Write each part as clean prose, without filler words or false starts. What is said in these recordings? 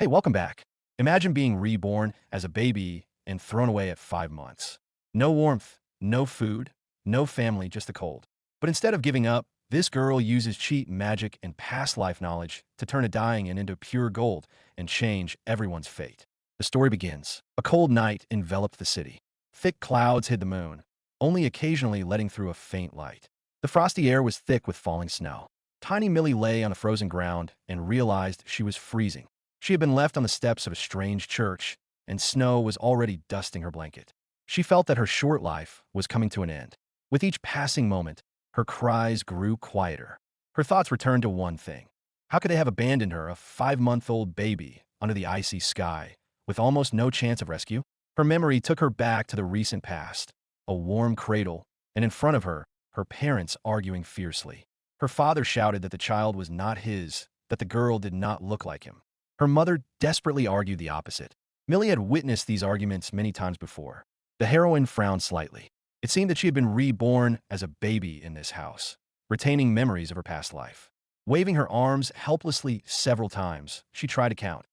Hey, welcome back. Imagine being reborn as a baby and thrown away at 5 months. No warmth, no food, no family, just the cold. But instead of giving up, this girl uses cheat magic and past life knowledge to turn a dying and into pure gold and change everyone's fate. The story begins. A cold night enveloped the city. Thick clouds hid the moon, only occasionally letting through a faint light. The frosty air was thick with falling snow. Tiny Millie lay on the frozen ground and realized she was freezing. She had been left on the steps of a strange church, and snow was already dusting her blanket. She felt that her short life was coming to an end. With each passing moment, her cries grew quieter. Her thoughts returned to one thing. How could they have abandoned her, a 5-month-old baby, under the icy sky, with almost no chance of rescue? Her memory took her back to the recent past, a warm cradle, and in front of her, her parents arguing fiercely. Her father shouted that the child was not his, that the girl did not look like him. Her mother desperately argued the opposite. Millie had witnessed these arguments many times before. The heroine frowned slightly. It seemed that she had been reborn as a baby in this house, retaining memories of her past life. Waving her arms helplessly several times, she tried to count.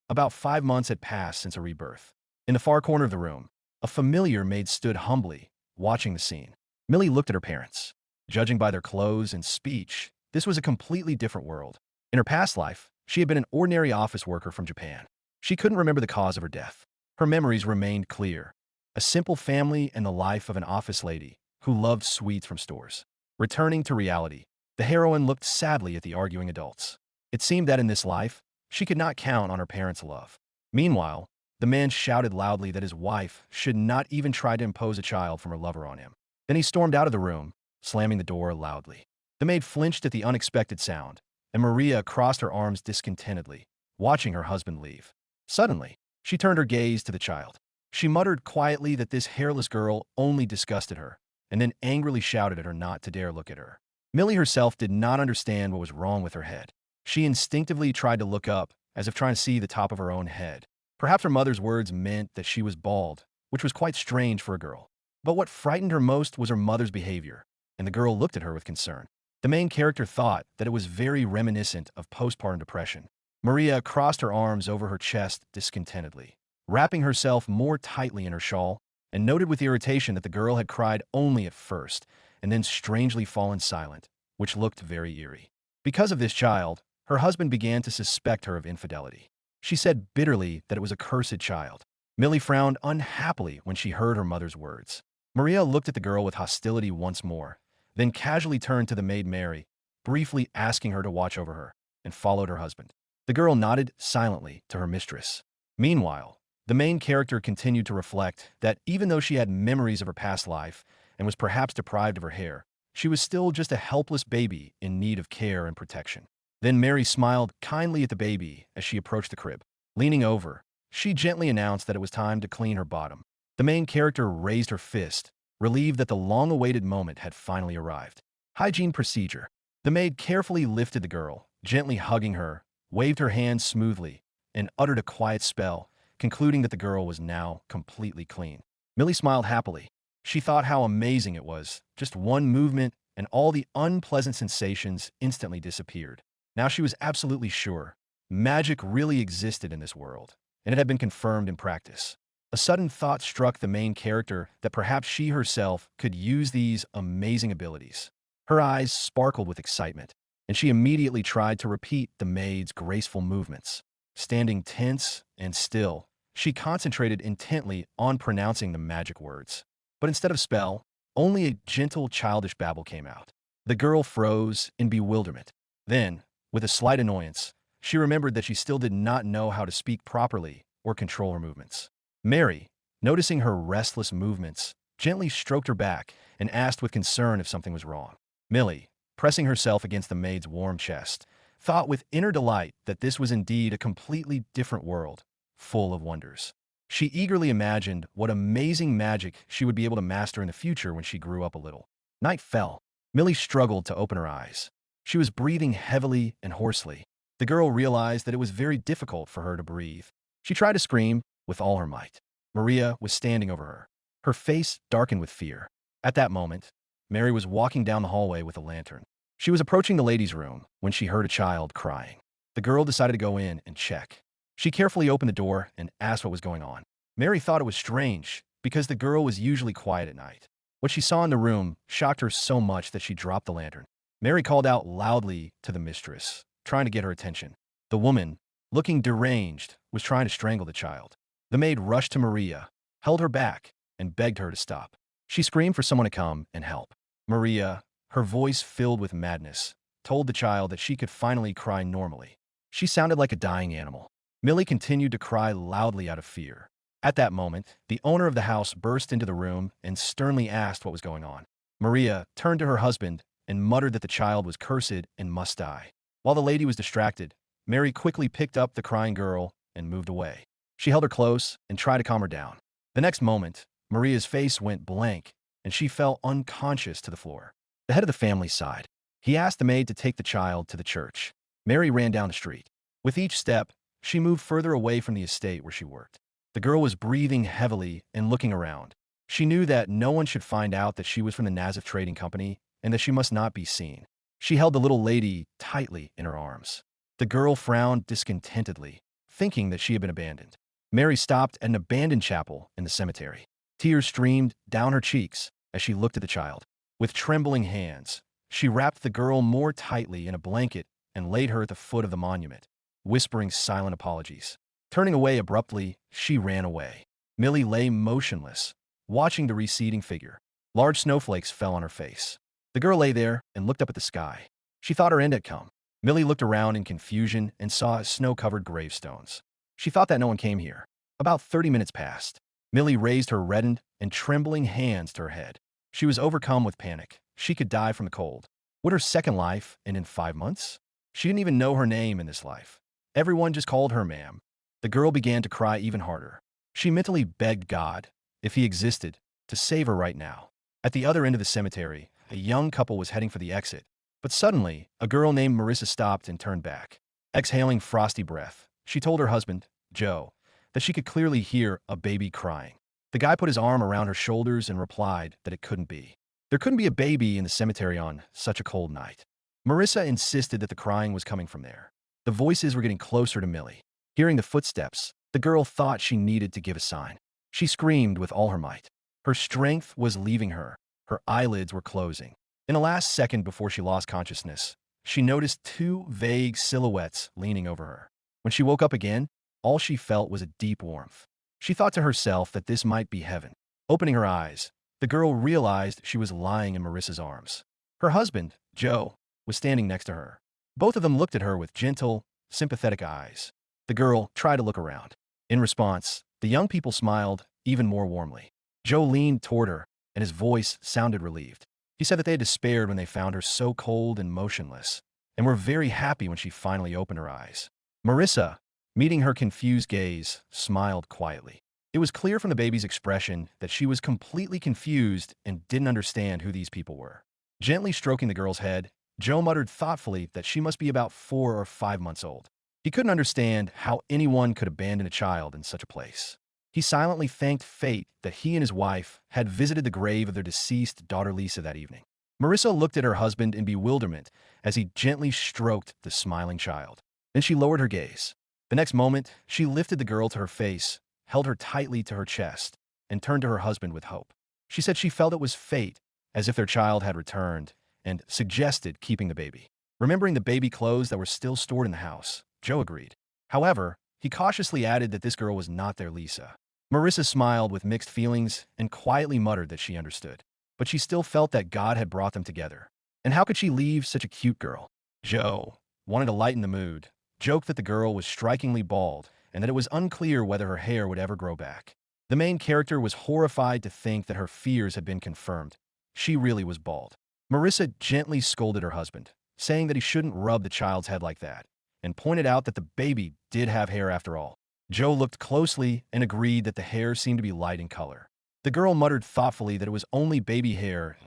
About 5 months had passed since her rebirth. In the far corner of the room, a familiar maid stood humbly, watching the scene. Millie looked at her parents. Judging by their clothes and speech, this was a completely different world. In her past life, she had been an ordinary office worker from Japan. She couldn't remember the cause of her death. Her memories remained clear. A simple family and the life of an office lady who loved sweets from stores. Returning to reality, the heroine looked sadly at the arguing adults. It seemed that in this life, she could not count on her parents' love. Meanwhile, the man shouted loudly that his wife should not even try to impose a child from her lover on him. Then he stormed out of the room, slamming the door loudly. The maid flinched at the unexpected sound, and Maria crossed her arms discontentedly, watching her husband leave. Suddenly, she turned her gaze to the child. She muttered quietly that this hairless girl only disgusted her, and then angrily shouted at her not to dare look at her. Millie herself did not understand what was wrong with her head. She instinctively tried to look up, as if trying to see the top of her own head. Perhaps her mother's words meant that she was bald, which was quite strange for a girl. But what frightened her most was her mother's behavior, and the girl looked at her with concern. The main character thought that it was very reminiscent of postpartum depression. Maria crossed her arms over her chest discontentedly, wrapping herself more tightly in her shawl, and noted with irritation that the girl had cried only at first, and then strangely fallen silent, which looked very eerie. Because of this child, her husband began to suspect her of infidelity. She said bitterly that it was a cursed child. Millie frowned unhappily when she heard her mother's words. Maria looked at the girl with hostility once more, then casually turned to the maid Mary, briefly asking her to watch over her, and followed her husband. The girl nodded silently to her mistress. Meanwhile, the main character continued to reflect that even though she had memories of her past life and was perhaps deprived of her hair, she was still just a helpless baby in need of care and protection. Then Mary smiled kindly at the baby as she approached the crib. Leaning over, she gently announced that it was time to clean her bottom. The main character raised her fist, relieved that the long-awaited moment had finally arrived. Hygiene procedure. The maid carefully lifted the girl, gently hugging her, waved her hands smoothly, and uttered a quiet spell, concluding that the girl was now completely clean. Millie smiled happily. She thought how amazing it was. Just one movement, and all the unpleasant sensations instantly disappeared. Now she was absolutely sure magic really existed in this world, and it had been confirmed in practice. A sudden thought struck the main character that perhaps she herself could use these amazing abilities. Her eyes sparkled with excitement, and she immediately tried to repeat the maid's graceful movements. Standing tense and still, she concentrated intently on pronouncing the magic words. But instead of spell, only a gentle childish babble came out. The girl froze in bewilderment. Then, with a slight annoyance, she remembered that she still did not know how to speak properly or control her movements. Mary, noticing her restless movements, gently stroked her back and asked with concern if something was wrong. Millie, pressing herself against the maid's warm chest, thought with inner delight that this was indeed a completely different world, full of wonders. She eagerly imagined what amazing magic she would be able to master in the future when she grew up a little. Night fell. Millie struggled to open her eyes. She was breathing heavily and hoarsely. The girl realized that it was very difficult for her to breathe. She tried to scream with all her might. Maria was standing over her. Her face darkened with fear. At that moment, Mary was walking down the hallway with a lantern. She was approaching the ladies' room when she heard a child crying. The girl decided to go in and check. She carefully opened the door and asked what was going on. Mary thought it was strange, because the girl was usually quiet at night. What she saw in the room shocked her so much that she dropped the lantern. Mary called out loudly to the mistress, trying to get her attention. The woman, looking deranged, was trying to strangle the child. The maid rushed to Maria, held her back, and begged her to stop. She screamed for someone to come and help. Maria, her voice filled with madness, told the child that she could finally cry normally. She sounded like a dying animal. Millie continued to cry loudly out of fear. At that moment, the owner of the house burst into the room and sternly asked what was going on. Maria turned to her husband and muttered that the child was cursed and must die. While the lady was distracted, Mary quickly picked up the crying girl and moved away. She held her close and tried to calm her down. The next moment, Maria's face went blank and she fell unconscious to the floor. The head of the family sighed. He asked the maid to take the child to the church. Mary ran down the street. With each step, she moved further away from the estate where she worked. The girl was breathing heavily and looking around. She knew that no one should find out that she was from the Nazif Trading Company and that she must not be seen. She held the little lady tightly in her arms. The girl frowned discontentedly, thinking that she had been abandoned. Mary stopped at an abandoned chapel in the cemetery. Tears streamed down her cheeks as she looked at the child. With trembling hands, she wrapped the girl more tightly in a blanket and laid her at the foot of the monument, whispering silent apologies. Turning away abruptly, she ran away. Millie lay motionless, watching the receding figure. Large snowflakes fell on her face. The girl lay there and looked up at the sky. She thought her end had come. Millie looked around in confusion and saw snow-covered gravestones. She thought that no one came here. About 30 minutes passed. Millie raised her reddened and trembling hands to her head. She was overcome with panic. She could die from the cold. Would her second life end in 5 months? She didn't even know her name in this life. Everyone just called her ma'am. The girl began to cry even harder. She mentally begged God, if he existed, to save her right now. At the other end of the cemetery, a young couple was heading for the exit. But suddenly, a girl named Marissa stopped and turned back. Exhaling frosty breath, she told her husband, Joe, that she could clearly hear a baby crying. The guy put his arm around her shoulders and replied that it couldn't be. There couldn't be a baby in the cemetery on such a cold night. Marissa insisted that the crying was coming from there. The voices were getting closer to Millie. Hearing the footsteps, the girl thought she needed to give a sign. She screamed with all her might. Her strength was leaving her. Her eyelids were closing. In the last second before she lost consciousness, she noticed two vague silhouettes leaning over her. When she woke up again, all she felt was a deep warmth. She thought to herself that this might be heaven. Opening her eyes, the girl realized she was lying in Marissa's arms. Her husband, Joe, was standing next to her. Both of them looked at her with gentle, sympathetic eyes. The girl tried to look around. In response, the young people smiled even more warmly. Joe leaned toward her, and his voice sounded relieved. He said that they had despaired when they found her so cold and motionless, and were very happy when she finally opened her eyes. Marissa, meeting her confused gaze, smiled quietly. It was clear from the baby's expression that she was completely confused and didn't understand who these people were. Gently stroking the girl's head, Joe muttered thoughtfully that she must be about 4 or 5 months old. He couldn't understand how anyone could abandon a child in such a place. He silently thanked fate that he and his wife had visited the grave of their deceased daughter Lisa that evening. Marissa looked at her husband in bewilderment as he gently stroked the smiling child. Then she lowered her gaze. The next moment, she lifted the girl to her face, held her tightly to her chest, and turned to her husband with hope. She said she felt it was fate, as if their child had returned, and suggested keeping the baby. Remembering the baby clothes that were still stored in the house, Joe agreed. However, he cautiously added that this girl was not their Lisa. Marissa smiled with mixed feelings and quietly muttered that she understood. But she still felt that God had brought them together. And how could she leave such a cute girl? Joe wanted to lighten the mood, joked that the girl was strikingly bald and that it was unclear whether her hair would ever grow back. The main character was horrified to think that her fears had been confirmed. She really was bald. Marissa gently scolded her husband, saying that he shouldn't rub the child's head like that, and pointed out that the baby did have hair after all. Joe looked closely and agreed that the hair seemed to be light in color. The girl muttered thoughtfully that it was only baby hair,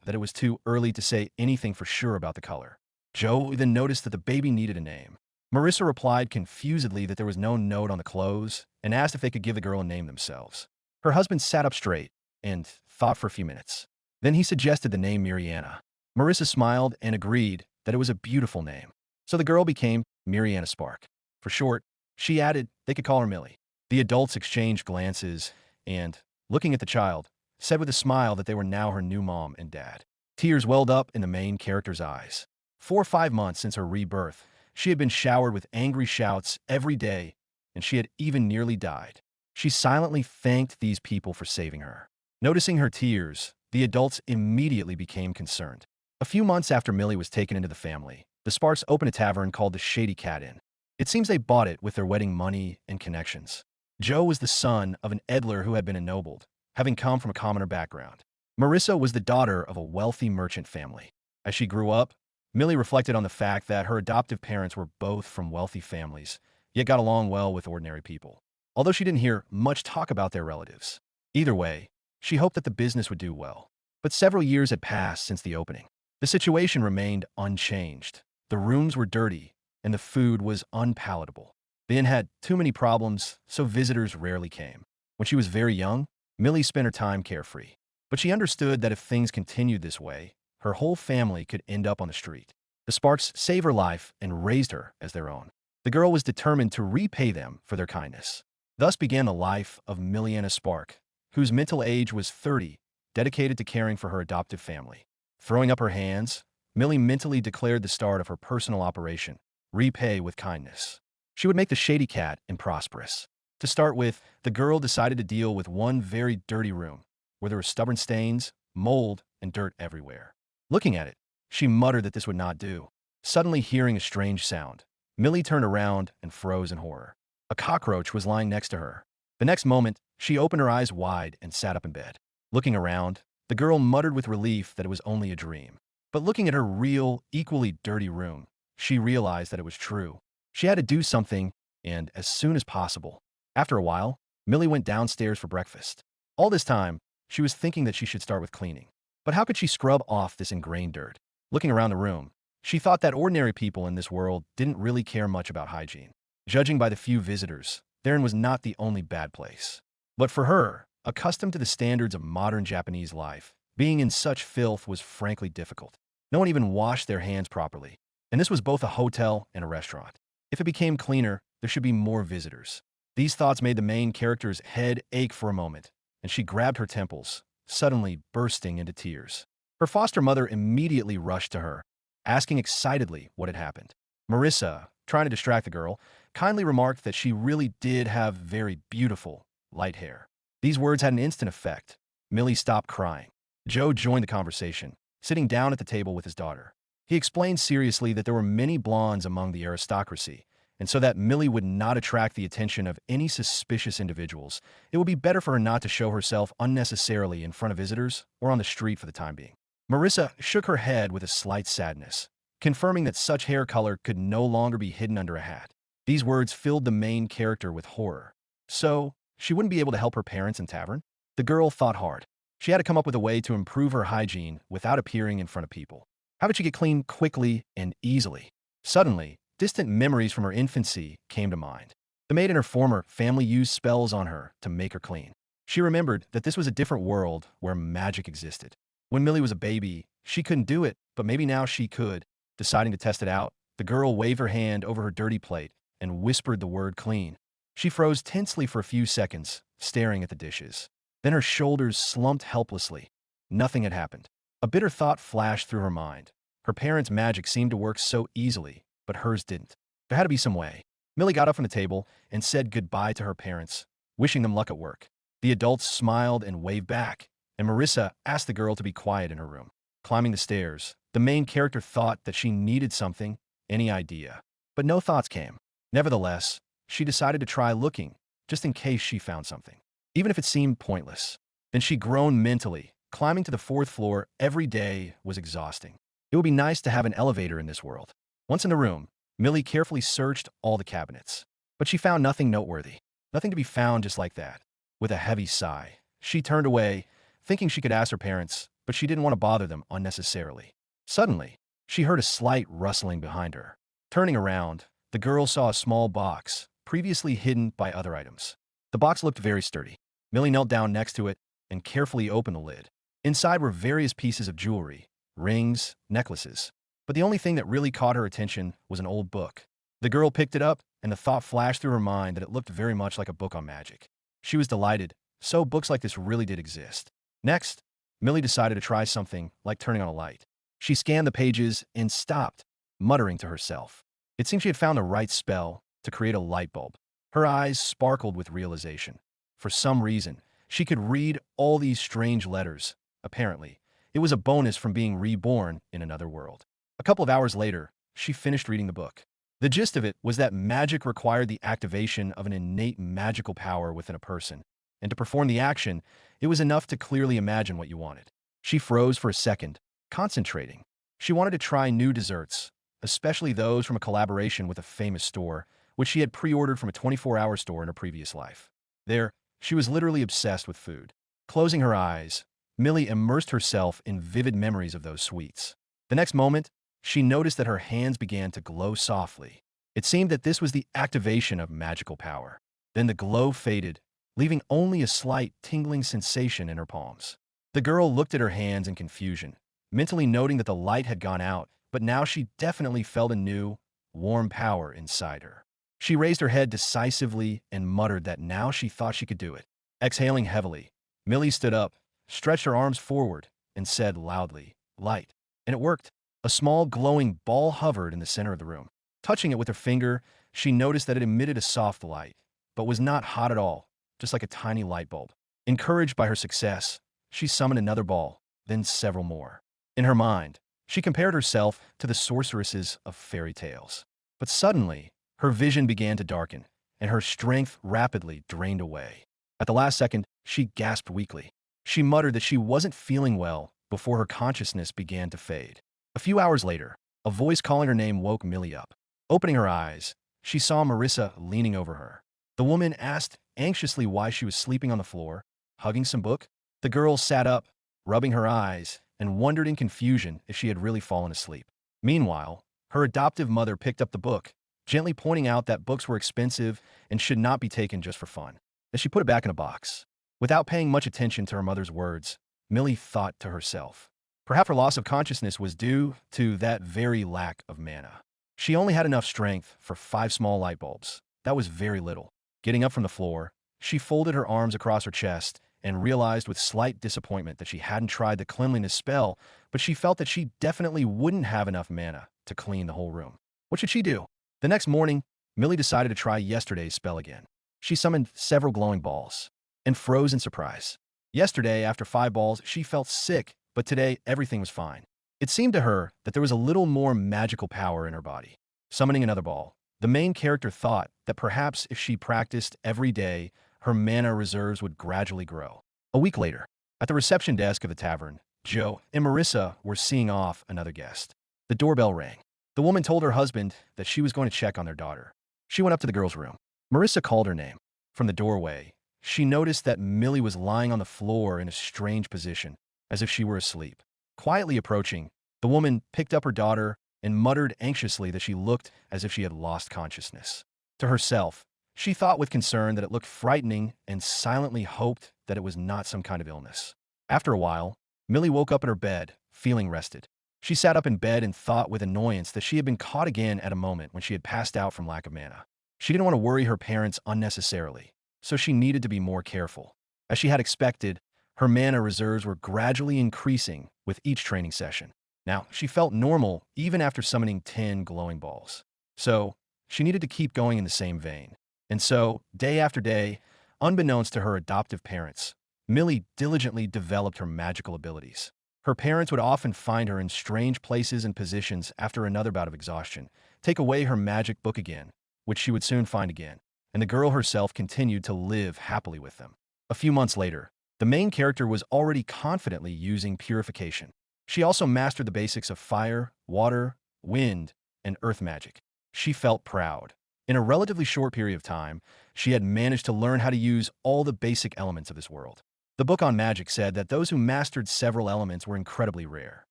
that it was too early to say anything for sure about the color. Joe then noticed that the baby needed a name. Marissa replied confusedly that there was no note on the clothes and asked if they could give the girl a name themselves. Her husband sat up straight and thought for a few minutes. Then he suggested the name Mariana. Marissa smiled and agreed that it was a beautiful name. So the girl became Mariana Spark. For short, She added they could call her Millie. The adults exchanged glances and, looking at the child, said with a smile that they were now her new mom and dad. Tears welled up in the main character's eyes. 4 or 5 months since her rebirth, she had been showered with angry shouts every day, and she had even nearly died. She silently thanked these people for saving her. Noticing her tears, the adults immediately became concerned. A few months after Millie was taken into the family, the Sparks opened a tavern called the Shady Cat Inn. It seems they bought it with their wedding money and connections. Joe was the son of an Edler who had been ennobled, having come from a commoner background. Marissa was the daughter of a wealthy merchant family. As she grew up, Millie reflected on the fact that her adoptive parents were both from wealthy families, yet got along well with ordinary people. Although she didn't hear much talk about their relatives. Either way, she hoped that the business would do well. But several years had passed since the opening. The situation remained unchanged. The rooms were dirty, and the food was unpalatable. The inn had too many problems, so visitors rarely came. When she was very young, Millie spent her time carefree. But she understood that if things continued this way, her whole family could end up on the street. The Sparks saved her life and raised her as their own. The girl was determined to repay them for their kindness. Thus began the life of Milliana Spark, whose mental age was 30, dedicated to caring for her adoptive family. Throwing up her hands, Millie mentally declared the start of her personal operation, repay with kindness. She would make the Shady Cat Inn prosperous. To start with, the girl decided to deal with one very dirty room, where there were stubborn stains, mold, and dirt everywhere. Looking at it, she muttered that this would not do. Suddenly hearing a strange sound, Millie turned around and froze in horror. A cockroach was lying next to her. The next moment, she opened her eyes wide and sat up in bed. Looking around, the girl muttered with relief that it was only a dream. But looking at her real, equally dirty room, she realized that it was true. She had to do something, and as soon as possible. After a while, Millie went downstairs for breakfast. All this time, she was thinking that she should start with cleaning. But how could she scrub off this ingrained dirt? Looking around the room, she thought that ordinary people in this world didn't really care much about hygiene. Judging by the few visitors, their inn was not the only bad place. But for her, accustomed to the standards of modern Japanese life, being in such filth was frankly difficult. No one even washed their hands properly. And this was both a hotel and a restaurant. If it became cleaner, there should be more visitors. These thoughts made the main character's head ache for a moment, and she grabbed her temples, suddenly bursting into tears. Her foster mother immediately rushed to her, asking excitedly what had happened. Marissa, trying to distract the girl, kindly remarked that she really did have very beautiful, light hair. These words had an instant effect. Millie stopped crying. Joe joined the conversation, sitting down at the table with his daughter. He explained seriously that there were many blondes among the aristocracy, and so that Millie would not attract the attention of any suspicious individuals, it would be better for her not to show herself unnecessarily in front of visitors or on the street for the time being. Marissa shook her head with a slight sadness, confirming that such hair color could no longer be hidden under a hat. These words filled the main character with horror. So, she wouldn't be able to help her parents in tavern? The girl thought hard. She had to come up with a way to improve her hygiene without appearing in front of people. How could she get clean quickly and easily? Suddenly, distant memories from her infancy came to mind. The maid and her former family used spells on her to make her clean. She remembered that this was a different world where magic existed. When Millie was a baby, she couldn't do it, but maybe now she could. Deciding to test it out, the girl waved her hand over her dirty plate and whispered the word clean. She froze tensely for a few seconds, staring at the dishes. Then her shoulders slumped helplessly. Nothing had happened. A bitter thought flashed through her mind. Her parents' magic seemed to work so easily, but hers didn't. There had to be some way. Millie got up from the table and said goodbye to her parents, wishing them luck at work. The adults smiled and waved back, and Marissa asked the girl to be quiet in her room. Climbing the stairs, the main character thought that she needed something, any idea. But no thoughts came. Nevertheless, she decided to try looking, just in case she found something. Even if it seemed pointless. Then she groaned mentally. Climbing to the 4th floor every day was exhausting. It would be nice to have an elevator in this world. Once in the room, Millie carefully searched all the cabinets. But she found nothing noteworthy. Nothing to be found just like that. With a heavy sigh, she turned away, thinking she could ask her parents, but she didn't want to bother them unnecessarily. Suddenly, she heard a slight rustling behind her. Turning around, the girl saw a small box, previously hidden by other items. The box looked very sturdy. Millie knelt down next to it and carefully opened the lid. Inside were various pieces of jewelry, rings, necklaces. But the only thing that really caught her attention was an old book. The girl picked it up and the thought flashed through her mind that it looked very much like a book on magic. She was delighted, so books like this really did exist. Next, Millie decided to try something like turning on a light. She scanned the pages and stopped, muttering to herself. It seemed she had found the right spell to create a light bulb. Her eyes sparkled with realization. For some reason, she could read all these strange letters. Apparently, it was a bonus from being reborn in another world. A couple of hours later, she finished reading the book. The gist of it was that magic required the activation of an innate magical power within a person, and to perform the action, it was enough to clearly imagine what you wanted. She froze for a second, concentrating. She wanted to try new desserts, especially those from a collaboration with a famous store, which she had pre-ordered from a 24-hour store in her previous life. There, she was literally obsessed with food. Closing her eyes, Millie immersed herself in vivid memories of those sweets. The next moment, she noticed that her hands began to glow softly. It seemed that this was the activation of magical power. Then the glow faded, leaving only a slight tingling sensation in her palms. The girl looked at her hands in confusion, mentally noting that the light had gone out, but now she definitely felt a new, warm power inside her. She raised her head decisively and muttered that now she thought she could do it. Exhaling heavily, Millie stood up, stretched her arms forward, and said loudly, "Light." And it worked. A small glowing ball hovered in the center of the room. Touching it with her finger, she noticed that it emitted a soft light, but was not hot at all, just like a tiny light bulb. Encouraged by her success, she summoned another ball, then several more. In her mind, she compared herself to the sorceresses of fairy tales. But suddenly, her vision began to darken, and her strength rapidly drained away. At the last second, she gasped weakly. She muttered that she wasn't feeling well before her consciousness began to fade. A few hours later, a voice calling her name woke Millie up. Opening her eyes, she saw Marissa leaning over her. The woman asked anxiously why she was sleeping on the floor, hugging some book. The girl sat up, rubbing her eyes, and wondered in confusion if she had really fallen asleep. Meanwhile, her adoptive mother picked up the book, gently pointing out that books were expensive and should not be taken just for fun. As she put it back in a box. Without paying much attention to her mother's words, Millie thought to herself. Perhaps her loss of consciousness was due to that very lack of mana. She only had enough strength for 5 small light bulbs. That was very little. Getting up from the floor, she folded her arms across her chest and realized with slight disappointment that she hadn't tried the cleanliness spell, but she felt that she definitely wouldn't have enough mana to clean the whole room. What should she do? The next morning, Millie decided to try yesterday's spell again. She summoned several glowing balls and froze in surprise. Yesterday, after 5 balls, she felt sick, but today everything was fine. It seemed to her that there was a little more magical power in her body. Summoning another ball, the main character thought that perhaps if she practiced every day, her mana reserves would gradually grow. A week later, at the reception desk of the tavern, Joe and Marissa were seeing off another guest. The doorbell rang. The woman told her husband that she was going to check on their daughter. She went up to the girl's room. Marissa called her name. From the doorway, she noticed that Millie was lying on the floor in a strange position, as if she were asleep. Quietly approaching, the woman picked up her daughter and muttered anxiously that she looked as if she had lost consciousness. To herself, she thought with concern that it looked frightening and silently hoped that it was not some kind of illness. After a while, Millie woke up in her bed, feeling rested. She sat up in bed and thought with annoyance that she had been caught again at a moment when she had passed out from lack of mana. She didn't want to worry her parents unnecessarily, so she needed to be more careful. As she had expected, her mana reserves were gradually increasing with each training session. Now, she felt normal even after summoning 10 glowing balls. So, she needed to keep going in the same vein. And so, day after day, unbeknownst to her adoptive parents, Millie diligently developed her magical abilities. Her parents would often find her in strange places and positions after another bout of exhaustion, take away her magic book again, which she would soon find again, and the girl herself continued to live happily with them. A few months later, the main character was already confidently using purification. She also mastered the basics of fire, water, wind, and earth magic. She felt proud. In a relatively short period of time, she had managed to learn how to use all the basic elements of this world. The book on magic said that those who mastered several elements were incredibly rare.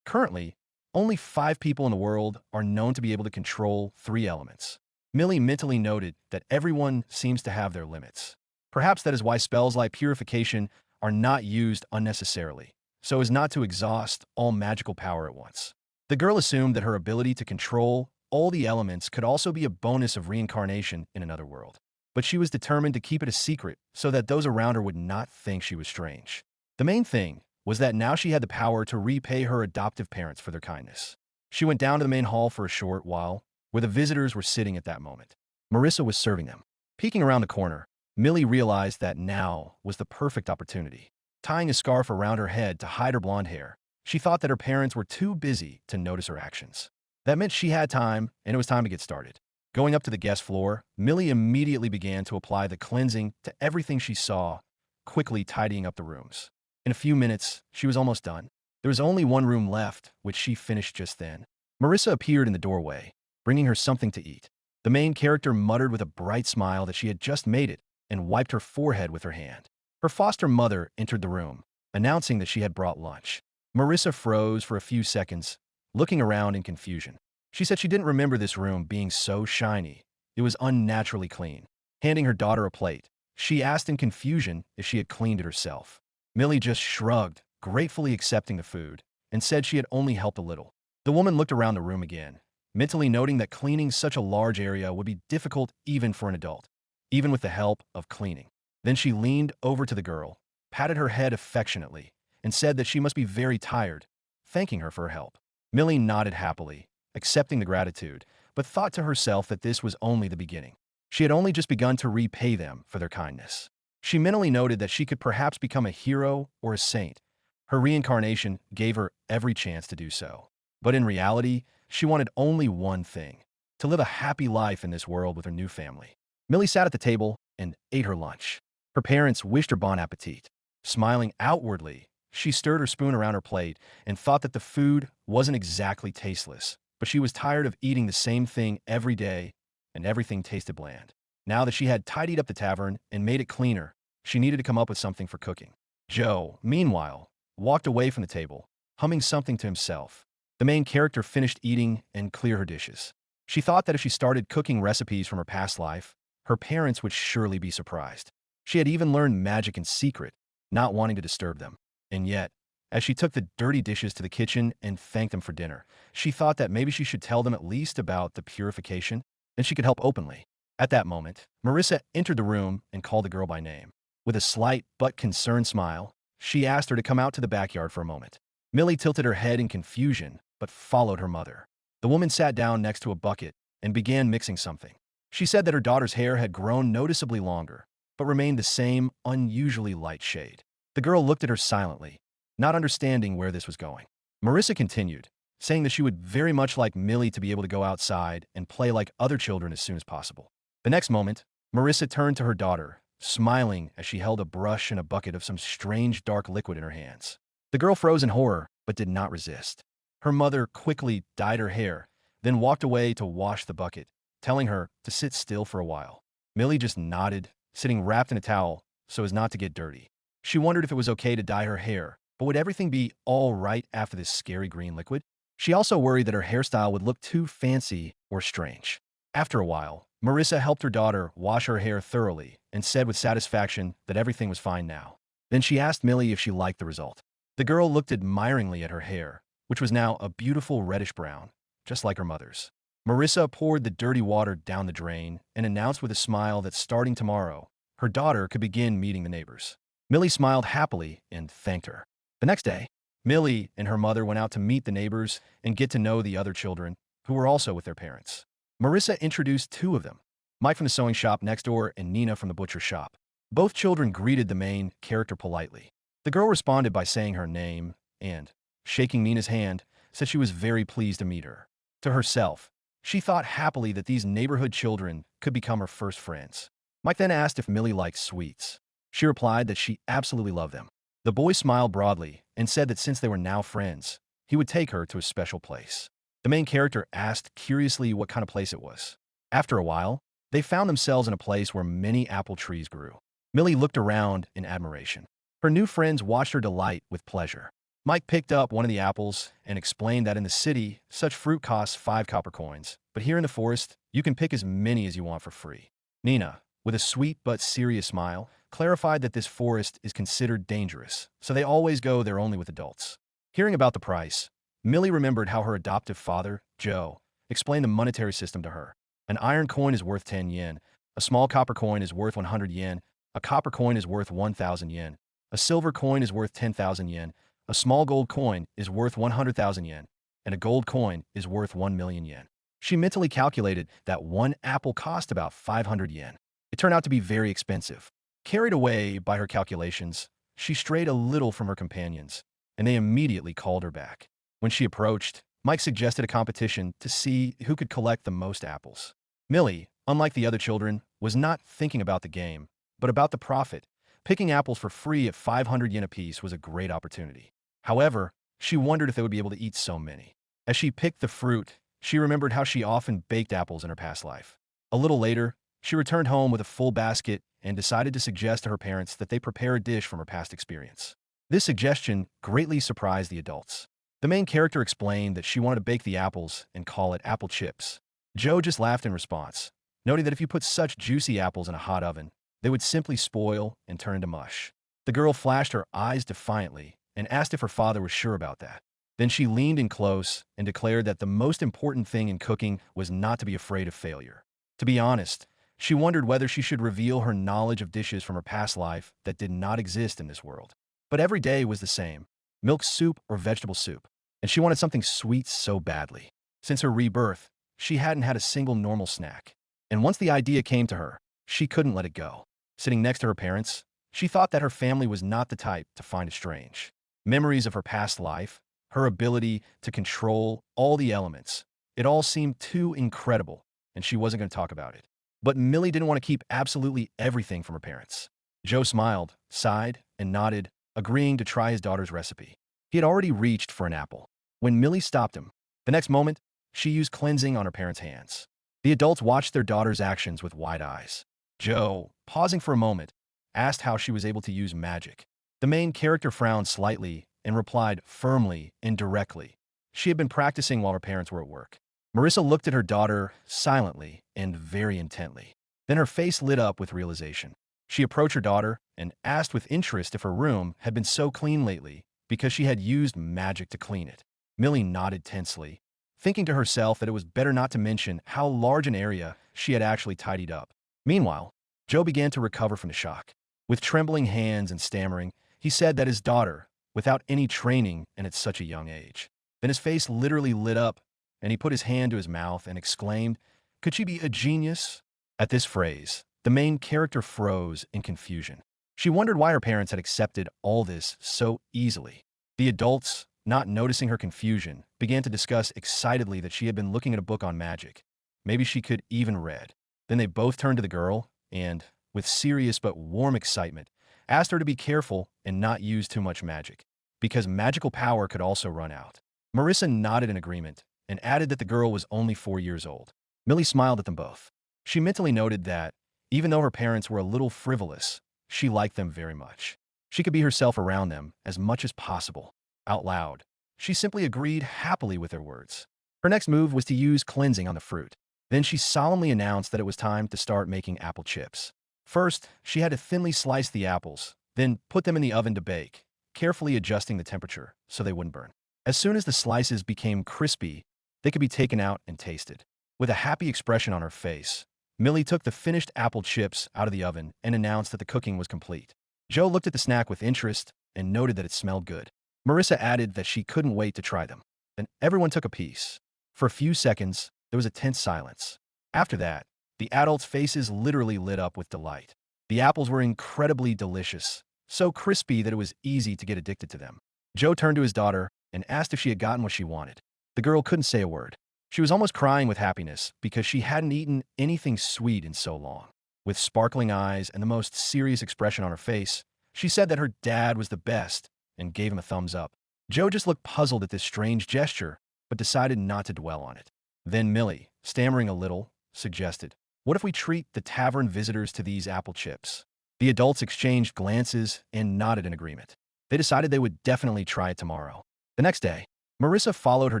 Currently, only 5 people in the world are known to be able to control 3 elements. Millie mentally noted that everyone seems to have their limits. Perhaps that is why spells like purification are not used unnecessarily, so as not to exhaust all magical power at once. The girl assumed that her ability to control all the elements could also be a bonus of reincarnation in another world. But she was determined to keep it a secret so that those around her would not think she was strange. The main thing was that now she had the power to repay her adoptive parents for their kindness. She went down to the main hall for a short while, where the visitors were sitting at that moment. Marissa was serving them. Peeking around the corner, Millie realized that now was the perfect opportunity. Tying a scarf around her head to hide her blonde hair, she thought that her parents were too busy to notice her actions. That meant she had time, and it was time to get started. Going up to the guest floor, Millie immediately began to apply the cleansing to everything she saw, quickly tidying up the rooms. In a few minutes, she was almost done. There was only one room left, which she finished just then. Marissa appeared in the doorway, bringing her something to eat. The main character muttered with a bright smile that she had just made it and wiped her forehead with her hand. Her foster mother entered the room, announcing that she had brought lunch. Marissa froze for a few seconds, looking around in confusion. She said she didn't remember this room being so shiny. It was unnaturally clean. Handing her daughter a plate, she asked in confusion if she had cleaned it herself. Millie just shrugged, gratefully accepting the food, and said she had only helped a little. The woman looked around the room again, mentally noting that cleaning such a large area would be difficult even for an adult, even with the help of cleaning. Then she leaned over to the girl, patted her head affectionately, and said that she must be very tired, thanking her for her help. Millie nodded happily, accepting the gratitude, but thought to herself that this was only the beginning. She had only just begun to repay them for their kindness. She mentally noted that she could perhaps become a hero or a saint. Her reincarnation gave her every chance to do so. But in reality, she wanted only one thing: to live a happy life in this world with her new family. Millie sat at the table and ate her lunch. Her parents wished her bon appetit. Smiling outwardly, she stirred her spoon around her plate and thought that the food wasn't exactly tasteless, but she was tired of eating the same thing every day, and everything tasted bland. Now that she had tidied up the tavern and made it cleaner, she needed to come up with something for cooking. Joe, meanwhile, walked away from the table, humming something to himself. The main character finished eating and cleared her dishes. She thought that if she started cooking recipes from her past life, her parents would surely be surprised. She had even learned magic in secret, not wanting to disturb them. And yet, as she took the dirty dishes to the kitchen and thanked them for dinner, she thought that maybe she should tell them at least about the purification, and she could help openly. At that moment, Marissa entered the room and called the girl by name. With a slight but concerned smile, she asked her to come out to the backyard for a moment. Millie tilted her head in confusion, but followed her mother. The woman sat down next to a bucket and began mixing something. She said that her daughter's hair had grown noticeably longer, but remained the same unusually light shade. The girl looked at her silently, not understanding where this was going. Marissa continued, saying that she would very much like Millie to be able to go outside and play like other children as soon as possible. The next moment, Marissa turned to her daughter, smiling as she held a brush and a bucket of some strange dark liquid in her hands. The girl froze in horror, but did not resist. Her mother quickly dyed her hair, then walked away to wash the bucket, telling her to sit still for a while. Millie just nodded, sitting wrapped in a towel so as not to get dirty. She wondered if it was okay to dye her hair, but would everything be all right after this scary green liquid? She also worried that her hairstyle would look too fancy or strange. After a while, Marissa helped her daughter wash her hair thoroughly and said with satisfaction that everything was fine now. Then she asked Millie if she liked the result. The girl looked admiringly at her hair, which was now a beautiful reddish brown, just like her mother's. Marissa poured the dirty water down the drain and announced with a smile that starting tomorrow, her daughter could begin meeting the neighbors. Millie smiled happily and thanked her. The next day, Millie and her mother went out to meet the neighbors and get to know the other children, who were also with their parents. Marissa introduced two of them, Mike from the sewing shop next door and Nina from the butcher shop. Both children greeted the main character politely. The girl responded by saying her name and, shaking Nina's hand, said she was very pleased to meet her. To herself, she thought happily that these neighborhood children could become her first friends. Mike then asked if Millie liked sweets. She replied that she absolutely loved them. The boy smiled broadly and said that since they were now friends, he would take her to a special place. The main character asked curiously what kind of place it was. After a while, they found themselves in a place where many apple trees grew. Millie looked around in admiration. Her new friends watched her delight with pleasure. Mike picked up one of the apples and explained that in the city, such fruit costs 5 copper coins, but here in the forest, you can pick as many as you want for free. Nina, with a sweet but serious smile, clarified that this forest is considered dangerous, so they always go there only with adults. Hearing about the price, Millie remembered how her adoptive father, Joe, explained the monetary system to her. An iron coin is worth 10 yen, a small copper coin is worth 100 yen, a copper coin is worth 1,000 yen, a silver coin is worth 10,000 yen, a small gold coin is worth 100,000 yen, and a gold coin is worth 1 million yen. She mentally calculated that one apple cost about 500 yen. It turned out to be very expensive. Carried away by her calculations, she strayed a little from her companions, and they immediately called her back. When she approached, Mike suggested a competition to see who could collect the most apples. Millie, unlike the other children, was not thinking about the game, but about the profit. Picking apples for free at 500 yen apiece was a great opportunity. However, she wondered if they would be able to eat so many. As she picked the fruit, she remembered how she often baked apples in her past life. A little later, she returned home with a full basket and decided to suggest to her parents that they prepare a dish from her past experience. This suggestion greatly surprised the adults. The main character explained that she wanted to bake the apples and call it apple chips. Joe just laughed in response, noting that if you put such juicy apples in a hot oven, they would simply spoil and turn into mush. The girl flashed her eyes defiantly and asked if her father was sure about that. Then she leaned in close and declared that the most important thing in cooking was not to be afraid of failure. To be honest, she wondered whether she should reveal her knowledge of dishes from her past life that did not exist in this world. But every day was the same, milk soup or vegetable soup, and she wanted something sweet so badly. Since her rebirth, she hadn't had a single normal snack. And once the idea came to her, she couldn't let it go. Sitting next to her parents, she thought that her family was not the type to find it strange. Memories of her past life, her ability to control all the elements, it all seemed too incredible, and she wasn't going to talk about it. But Millie didn't want to keep absolutely everything from her parents. Joe smiled, sighed, and nodded, agreeing to try his daughter's recipe. He had already reached for an apple when Millie stopped him. The next moment, she used cleansing on her parents' hands. The adults watched their daughter's actions with wide eyes. Joe, pausing for a moment, asked how she was able to use magic. The main character frowned slightly and replied firmly and directly. She had been practicing while her parents were at work. Marissa looked at her daughter silently and very intently. Then her face lit up with realization. She approached her daughter and asked with interest if her room had been so clean lately because she had used magic to clean it. Millie nodded tensely, thinking to herself that it was better not to mention how large an area she had actually tidied up. Meanwhile, Joe began to recover from the shock. With trembling hands and stammering, he said that his daughter, without any training and at such a young age. Then his face literally lit up, and he put his hand to his mouth and exclaimed, "Could she be a genius?" At this phrase, the main character froze in confusion. She wondered why her parents had accepted all this so easily. The adults, not noticing her confusion, began to discuss excitedly that she had been looking at a book on magic. Maybe she could even read. Then they both turned to the girl and, with serious but warm excitement, asked her to be careful and not use too much magic, because magical power could also run out. Marissa nodded in agreement and added that the girl was only 4 years old. Millie smiled at them both. She mentally noted that, even though her parents were a little frivolous, she liked them very much. She could be herself around them as much as possible. Out loud, she simply agreed happily with their words. Her next move was to use cleansing on the fruit. Then she solemnly announced that it was time to start making apple chips. First, she had to thinly slice the apples, then put them in the oven to bake, carefully adjusting the temperature so they wouldn't burn. As soon as the slices became crispy, they could be taken out and tasted. With a happy expression on her face, Millie took the finished apple chips out of the oven and announced that the cooking was complete. Joe looked at the snack with interest and noted that it smelled good. Marissa added that she couldn't wait to try them. Then everyone took a piece. For a few seconds, there was a tense silence. After that, the adults' faces literally lit up with delight. The apples were incredibly delicious, so crispy that it was easy to get addicted to them. Joe turned to his daughter and asked if she had gotten what she wanted. The girl couldn't say a word. She was almost crying with happiness because she hadn't eaten anything sweet in so long. With sparkling eyes and the most serious expression on her face, she said that her dad was the best and gave him a thumbs up. Joe just looked puzzled at this strange gesture, but decided not to dwell on it. Then Millie, stammering a little, suggested, "What if we treat the tavern visitors to these apple chips?" The adults exchanged glances and nodded in agreement. They decided they would definitely try it tomorrow. The next day, Marissa followed her